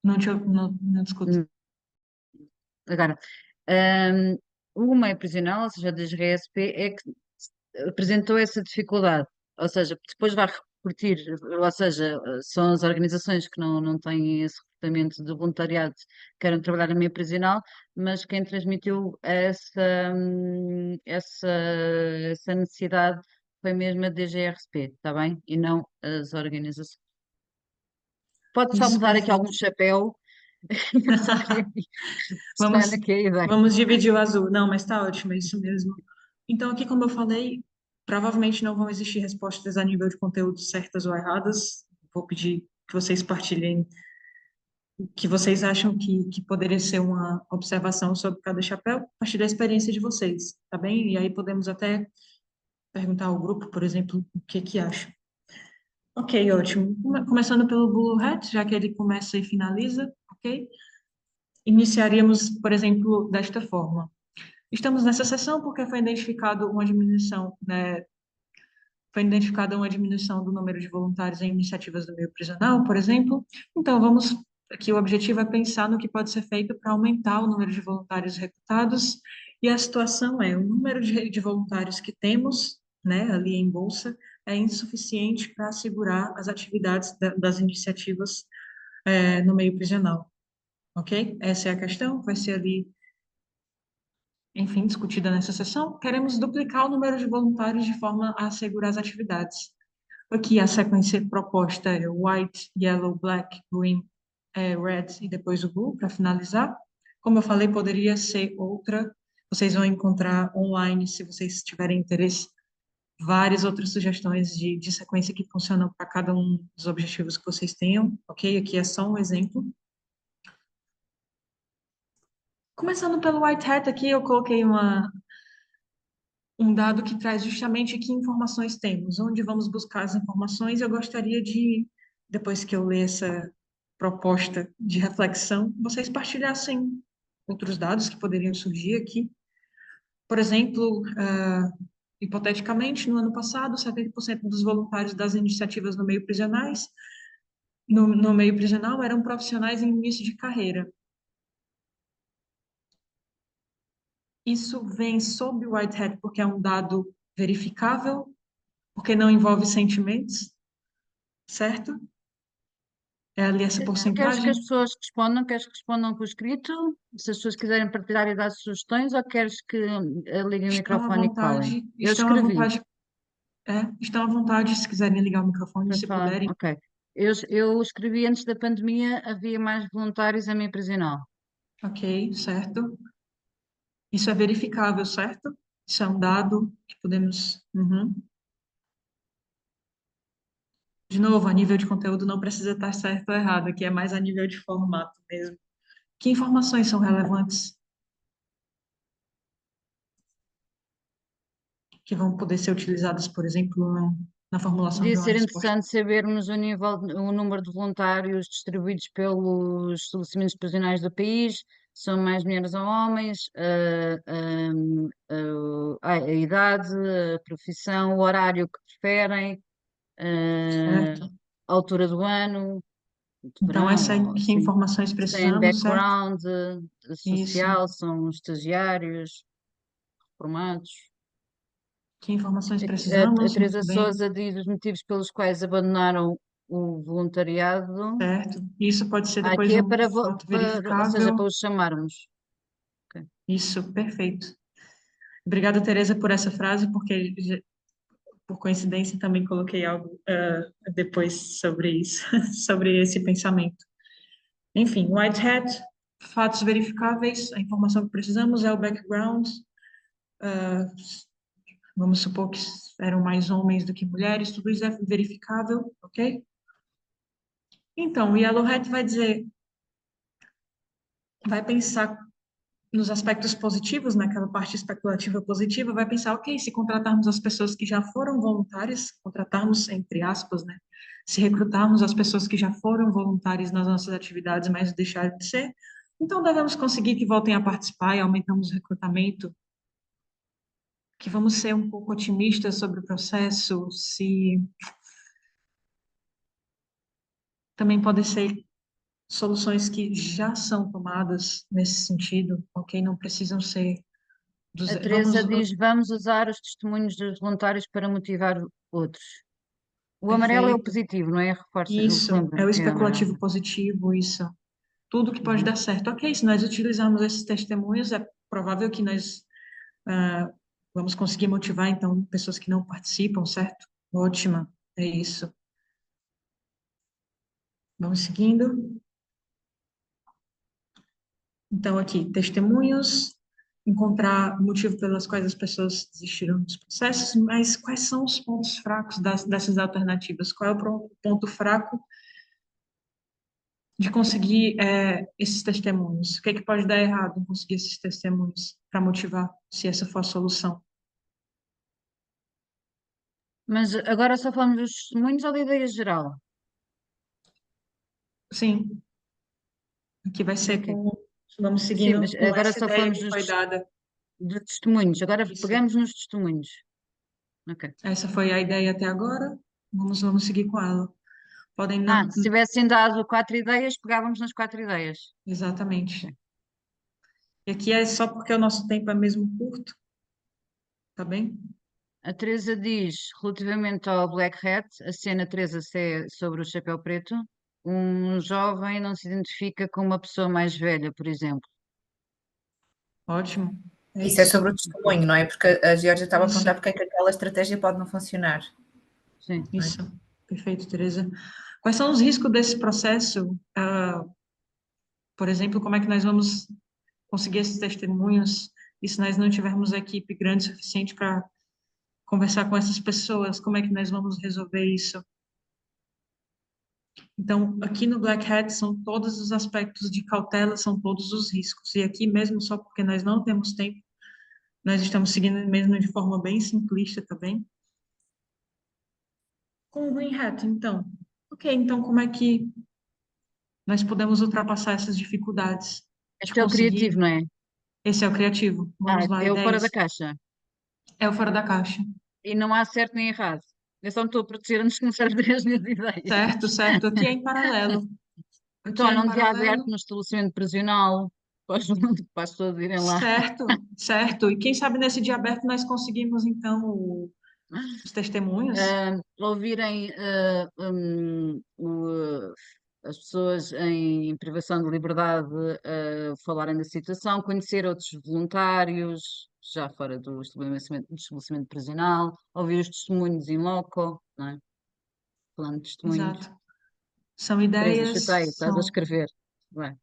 Não discuto. Hum, Agora, ahm, o meio prisional, ou seja, das RSP, é que apresentou essa dificuldade, ou seja, depois vai repercutir, ou seja, são as organizações que não têm esse recrutamento de voluntariado, que querem trabalhar no meio prisional, mas quem transmitiu essa necessidade foi mesmo a DGRSP, está bem? E não as organizações. Pode só Isso, mudar aqui algum perfeito. chapéu, eu só queria testar Vamos, aqui a ideia. vamos dividir o azul. Não, mas está ótimo, é isso mesmo. Então, aqui, como eu falei, provavelmente não vão existir respostas a nível de conteúdo certas ou erradas. Vou pedir que vocês partilhem o que vocês acham que poderia ser uma observação sobre cada chapéu, a partir da experiência de vocês, tá bem? E aí podemos até perguntar ao grupo, por exemplo, o que que acha. Ok, ótimo. Começando pelo Blue Hat, já que ele começa e finaliza, ok? Iniciaríamos, por exemplo, desta forma. Estamos nessa sessão porque foi identificado uma diminuição, né? Foi identificada uma diminuição do número de voluntários em iniciativas do meio prisional, por exemplo. Então, vamos aqui, o objetivo é pensar no que pode ser feito para aumentar o número de voluntários recrutados, e a situação é, o número de voluntários que temos, né, ali em bolsa, é insuficiente para assegurar as atividades das iniciativas no meio prisional, ok? Essa é a questão, vai ser ali, enfim, discutida nessa sessão. Queremos duplicar o número de voluntários de forma a assegurar as atividades. Aqui a sequência proposta é white, yellow, black, green, red e depois o blue para finalizar. Como eu falei, poderia ser outra. Vocês vão encontrar online, se vocês tiverem interesse, várias outras sugestões de sequência que funcionam para cada um dos objetivos que vocês tenham, ok? Aqui é só um exemplo. Começando pelo white hat, aqui eu coloquei um dado que traz justamente que informações temos, onde vamos buscar as informações. Eu gostaria de, depois que eu ler essa proposta de reflexão, vocês partilhassem outros dados que poderiam surgir aqui. Por exemplo, hipoteticamente, no ano passado, 70% dos voluntários das iniciativas no meio prisional eram profissionais em início de carreira. Isso vem sob o White Hat porque é um dado verificável, porque não envolve sentimentos, certo? É ali essa Queres que as porcentagem. pessoas respondam? Queres que respondam com o escrito? Se as pessoas quiserem partilhar e dar sugestões, ou queres que liguem o microfone e que falem? Eu escrevi Estão à vontade se quiserem ligar o microfone, para se falar. puderem. Ok. Eu escrevi antes da pandemia, havia mais voluntários a meio prisional. Ok, certo. Isso é verificável, certo? Isso é um dado que podemos. Uhum. De novo, a nível de conteúdo não precisa estar certo ou errado, aqui é mais a nível de formato mesmo. Que informações são relevantes que vão poder ser utilizadas, por exemplo, na formulação Podia de uma ser resposta? interessante sabermos o número de voluntários distribuídos pelos estabelecimentos prisionais do país, são mais mulheres ou homens, a idade, a profissão, o horário que preferem, Certo. a altura do ano, de Então, verão, ou que assim. informações Se têm precisamos, certo? background Isso. social, são estagiários, formados. Que informações A precisamos? Teresa Muito bem. Sousa diz os motivos pelos quais abandonaram o voluntariado. Certo. Isso pode ser Aqui depois é um fato ou seja, verificável. para os chamarmos. Ok. Isso, perfeito. Obrigada, Teresa, por essa frase, porque por coincidência também coloquei algo depois sobre isso, sobre esse pensamento. Enfim, White Hat, fatos verificáveis, a informação que precisamos é o background. Vamos supor que eram mais homens do que mulheres, tudo isso é verificável, ok? Então, o Yellow Hat vai pensar nos aspectos positivos, naquela parte especulativa positiva, vai pensar, ok, se contratarmos as pessoas que já foram voluntárias, contratarmos entre aspas, né? Se recrutarmos as pessoas que já foram voluntárias nas nossas atividades, mas deixaram de ser, então devemos conseguir que voltem a participar e aumentamos o recrutamento, que vamos ser um pouco otimistas sobre o processo, se também podem ser soluções que já são tomadas nesse sentido, ok? Não precisam ser A vamos Teresa diz: vamos usar os testemunhos dos voluntários para motivar outros. O amarelo é o perfeito. positivo, não é? Reforça, Isso, é lembra o que é amarelo. especulativo positivo, isso. Tudo que pode Uhum. dar certo. Ok, se nós utilizarmos esses testemunhos, é provável que nós ah, vamos conseguir motivar, então, pessoas que não participam, certo? Ótima, é isso. Vamos seguindo. Então, aqui, testemunhos, encontrar o motivo pelas quais as pessoas desistiram dos processos, mas quais são os pontos fracos dessas alternativas? Qual é o ponto fraco de conseguir esses testemunhos? O que é que pode dar errado em conseguir esses testemunhos para motivar, se essa for a solução? Mas agora só falamos dos testemunhos ou da ideia geral? Sim, aqui vai ser Ok. com, vamos Sim, seguindo mas com agora essa só ideia falamos que foi dada. dos testemunhos. Agora Isso. pegamos nos testemunhos. Ok. Essa foi a ideia até agora. Vamos seguir com ela. Podem Ah, não, se tivessem dado 4 ideias, pegávamos nas 4 ideias. exatamente. Ok. E aqui é só porque o nosso tempo é mesmo curto, tá bem? A Teresa diz, relativamente ao Black Hat, a cena Teresa se é sobre o chapéu preto, um jovem não se identifica com uma pessoa mais velha, por exemplo. Ótimo. É Isso é isso. sobre o testemunho, não é? Porque a Geórgia estava a Isso, perguntar porque é que aquela estratégia pode não funcionar. Sim. isso. Perfeito, Teresa. Quais são os riscos desse processo? Por exemplo, como é que nós vamos conseguir esses testemunhos e se nós não tivermos equipe grande o suficiente para conversar com essas pessoas, como é que nós vamos resolver isso? Então, aqui no Black Hat são todos os aspectos de cautela, são todos os riscos. E aqui mesmo, só porque nós não temos tempo, nós estamos seguindo mesmo de forma bem simplista também. Com o Green Hat, então. Ok, então como é que nós podemos ultrapassar essas dificuldades de Este é o criativo, conseguir? não é? Esse é o criativo. Ah, Vamos lá, é o fora da ideias. caixa. É o fora da caixa. E não há certo nem errado. Eu só me estou a proteger antes de começar a dizer as minhas ideias. Certo, certo. Aqui é em paralelo. Aqui Então, é em não devia aberto paralelo. no estabelecimento prisional para para as pessoas irem lá. Certo, certo. E quem sabe nesse dia aberto nós conseguimos, então, os testemunhos? Ouvirem as pessoas em privação de liberdade falarem da situação, conhecer outros voluntários, já fora do estabelecimento prisional, ouvir os testemunhos in loco, não é? Falando de testemunhos. Exato. São Teresa, chuta ideias, aí, estás a são. escrever. Vai.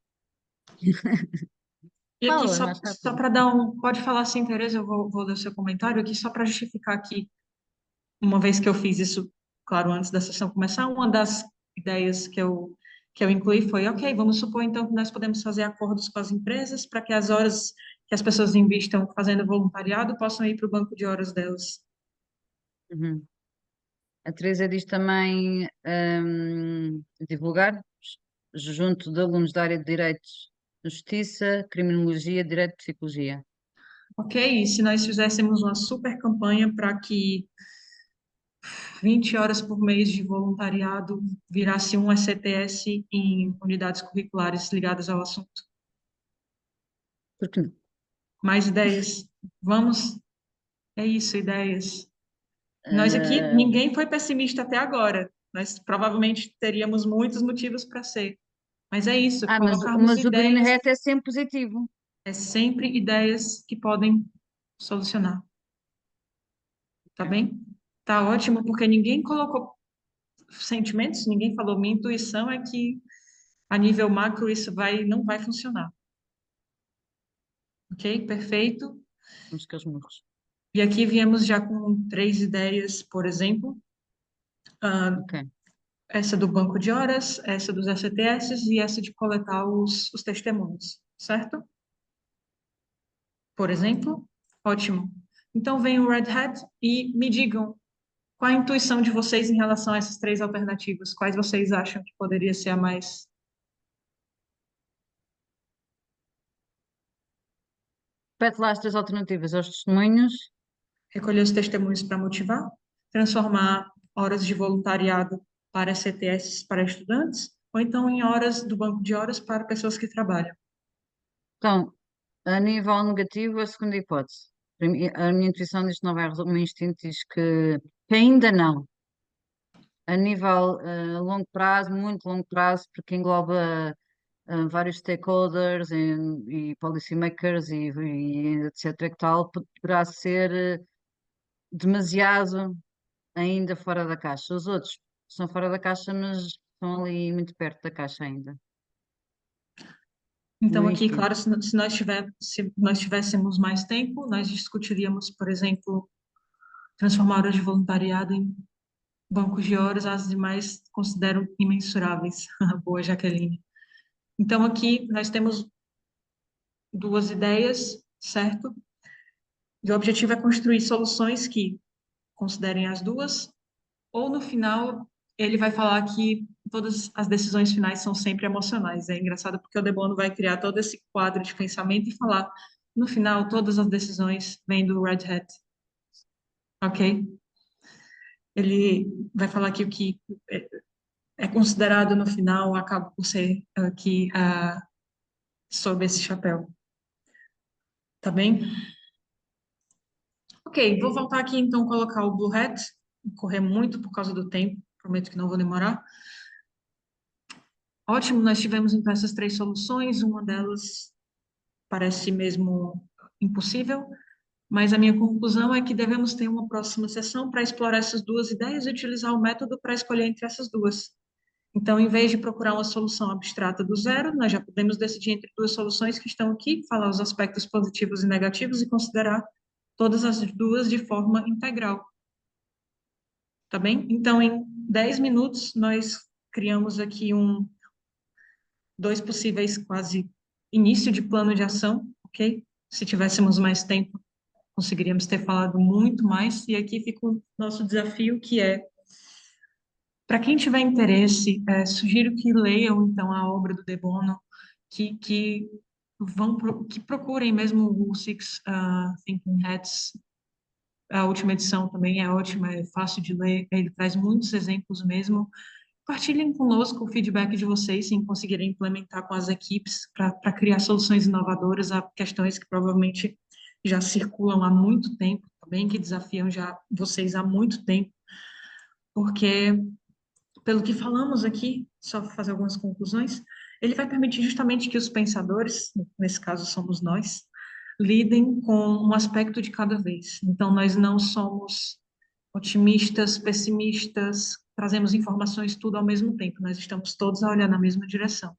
E aqui, Fala, só, mais só rápido. para dar um. Pode falar assim, Tereza, eu vou ler o seu comentário aqui, só para justificar aqui, uma vez que eu fiz isso, claro, antes da sessão começar, uma das ideias que eu incluí foi: ok, vamos supor então que nós podemos fazer acordos com as empresas para que as horas que as pessoas invistam fazendo voluntariado possam ir para o banco de horas delas. Uhum. A Teresa diz também divulgar junto de alunos da área de Direitos, Justiça, Criminologia, Direito e Psicologia. Ok? E se nós fizéssemos uma super campanha para que 20 horas por mês de voluntariado virasse um ECTS em unidades curriculares ligadas ao assunto? Por que não? Mais ideias? Vamos? É isso, ideias. Nós aqui, Ah, ninguém foi pessimista até agora. Nós provavelmente teríamos muitos motivos para ser. Mas é isso, colocarmos mas o Green ideias, Hat é sempre positivo. é sempre ideias que podem solucionar, tá Ok. bem? Tá ótimo, porque ninguém colocou sentimentos, ninguém falou. Minha intuição é que a nível macro isso não vai funcionar, ok? Perfeito. Vamos que os murros. E aqui viemos já com 3 ideias, por exemplo, ah, Ok. essa do banco de horas, essa dos STS e essa de coletar os testemunhos, certo? Por exemplo, ótimo. Então vem o Red Hat e me digam qual a intuição de vocês em relação a essas 3 alternativas, quais vocês acham que poderia ser a mais. Repete lá as três alternativas aos testemunhos. Recolher os testemunhos para motivar, transformar horas de voluntariado para CTS para estudantes, ou então em horas do banco de horas para pessoas que trabalham. Então, a nível negativo, a segunda hipótese. A minha intuição diz que não vai resolver. O meu instinto diz que ainda não. A nível longo prazo, muito longo prazo, porque engloba vários stakeholders e policymakers e etc. que tal, poderá ser demasiado ainda fora da caixa. Os outros são fora da caixa, mas estão ali muito perto da caixa ainda. O Então, meu aqui, instinto. claro, se nós tivéssemos mais tempo, nós discutiríamos, por exemplo, transformar horas de voluntariado em bancos de horas, as demais considero imensuráveis. Boa, Jaqueline. Então, aqui nós temos 2 ideias, certo? E o objetivo é construir soluções que considerem as duas, ou no final ele vai falar que todas as decisões finais são sempre emocionais. É engraçado porque o De Bono vai criar todo esse quadro de pensamento e falar, no final, todas as decisões vêm do Red Hat, ok? Ele vai falar que o que é considerado no final acaba por ser aqui sob esse chapéu, tá bem? Ok, vou voltar aqui então colocar o Blue Hat, correr muito por causa do tempo, prometo que não vou demorar. Ótimo, nós tivemos então essas 3 soluções, uma delas parece mesmo impossível, mas a minha conclusão é que devemos ter uma próxima sessão para explorar essas 2 ideias e utilizar o método para escolher entre essas duas. Então, em vez de procurar uma solução abstrata do zero, nós já podemos decidir entre 2 soluções que estão aqui, falar os aspectos positivos e negativos e considerar todas as duas de forma integral, tá bem? Então, em 10 minutos, nós criamos aqui 2 possíveis quase início de plano de ação, ok? Se tivéssemos mais tempo, conseguiríamos ter falado muito mais. E aqui fica o nosso desafio, que é, para quem tiver interesse, sugiro que leiam, então, a obra do De Bono, que procurem mesmo o Six Thinking Hats, A última edição também é ótima, é fácil de ler, ele traz muitos exemplos mesmo. Compartilhem conosco o feedback de vocês, se conseguirem implementar com as equipes para criar soluções inovadoras a questões que provavelmente já circulam há muito tempo, também que desafiam já vocês há muito tempo, porque, pelo que falamos aqui, só para fazer algumas conclusões, ele vai permitir justamente que os pensadores, nesse caso somos nós, lidem com um aspecto de cada vez. Então, nós não somos otimistas, pessimistas, trazemos informações tudo ao mesmo tempo, nós estamos todos a olhar na mesma direção.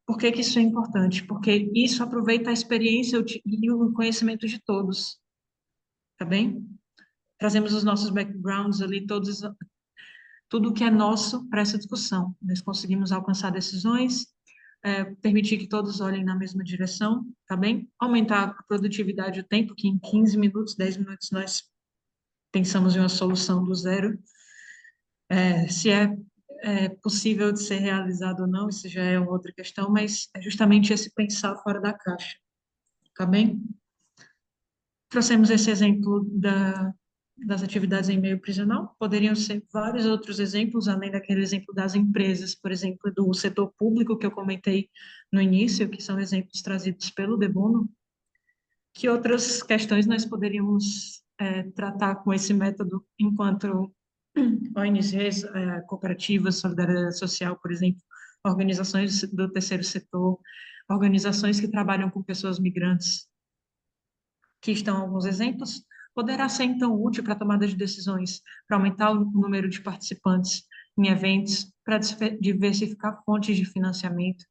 Por que que isso é importante? Porque isso aproveita a experiência e o conhecimento de todos, tá bem? Trazemos os nossos backgrounds ali, tudo que é nosso para essa discussão. Nós conseguimos alcançar decisões, permitir que todos olhem na mesma direção, tá bem? Aumentar a produtividade do tempo, que em 15 minutos, 10 minutos nós pensamos em uma solução do zero. Se é possível de ser realizado ou não, isso já é uma outra questão, mas é justamente esse pensar fora da caixa, tá bem? Trouxemos esse exemplo das atividades em meio prisional, poderiam ser vários outros exemplos, além daquele exemplo das empresas, por exemplo, do setor público que eu comentei no início, que são exemplos trazidos pelo De Bono. Que outras questões nós poderíamos tratar com esse método enquanto ONGs, cooperativas, solidariedade social, por exemplo, organizações do terceiro setor, organizações que trabalham com pessoas migrantes. Aqui estão alguns exemplos. Poderá ser, então, útil para a tomada de decisões, para aumentar o número de participantes em eventos, para diversificar fontes de financiamento,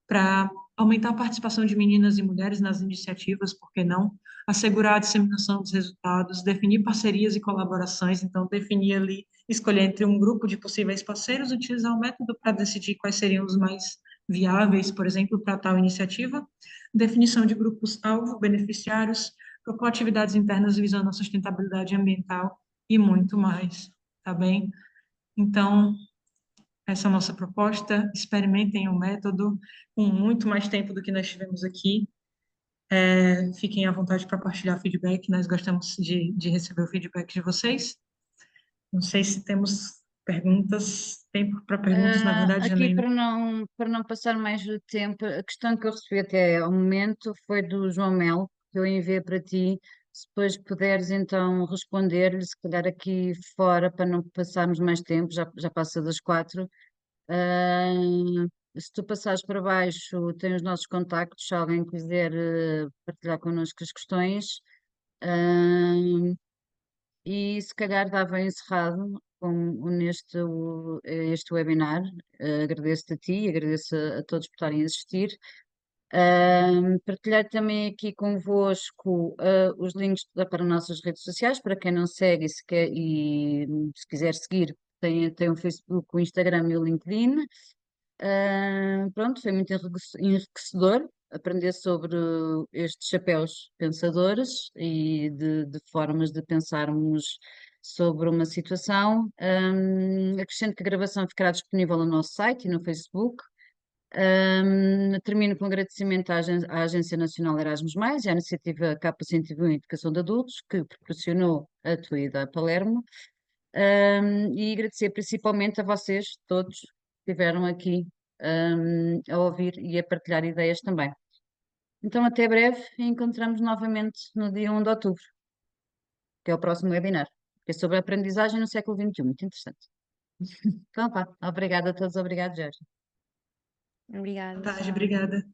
para aumentar a participação de meninas e mulheres nas iniciativas, por que não? Assegurar a disseminação dos resultados, definir parcerias e colaborações, então definir ali, escolher entre um grupo de possíveis parceiros, utilizar o método para decidir quais seriam os mais viáveis, por exemplo, para tal iniciativa, definição de grupos-alvo, beneficiários, propor atividades internas visando a sustentabilidade ambiental e muito mais, tá bem? Então, essa é a nossa proposta, experimentem o método com muito mais tempo do que nós tivemos aqui. Fiquem à vontade para partilhar feedback, nós gostamos de receber o feedback de vocês. Não sei se temos perguntas, tempo para perguntas, na verdade, Aqui, Janaína. para não passar mais do tempo, a questão que eu recebi até ao momento foi do João Melo, que eu enviei para ti. Se depois puderes então responder-lhe, se calhar aqui fora, para não passarmos mais tempo, já passa das 4. Ah, Se tu passares para baixo, tem os nossos contactos, se alguém quiser partilhar connosco as questões. Ah, e se calhar dava encerrado este webinar. Agradeço-te a ti e agradeço a todos por estarem a assistir. Partilhar também aqui convosco os links para nossas redes sociais, para quem não segue e se quiser seguir, tem o Facebook, o Instagram e o LinkedIn. Pronto, foi muito enriquecedor aprender sobre estes chapéus pensadores e de formas de pensarmos sobre uma situação. Acrescento que a gravação ficará disponível no nosso site e no Facebook. Termino com agradecimento à Agência Nacional Erasmus+, e à iniciativa Capa 101 Educação de Adultos, que proporcionou a tua ida a Palermo. E agradecer principalmente a vocês todos que estiveram aqui a ouvir e a partilhar ideias também. Então, até breve e encontramos novamente no dia 1 de outubro, que é o próximo webinar, que é sobre a aprendizagem no século XXI, muito interessante. Então, obrigada a todos, obrigado, Jorge. Obrigada. Boa tarde, obrigada.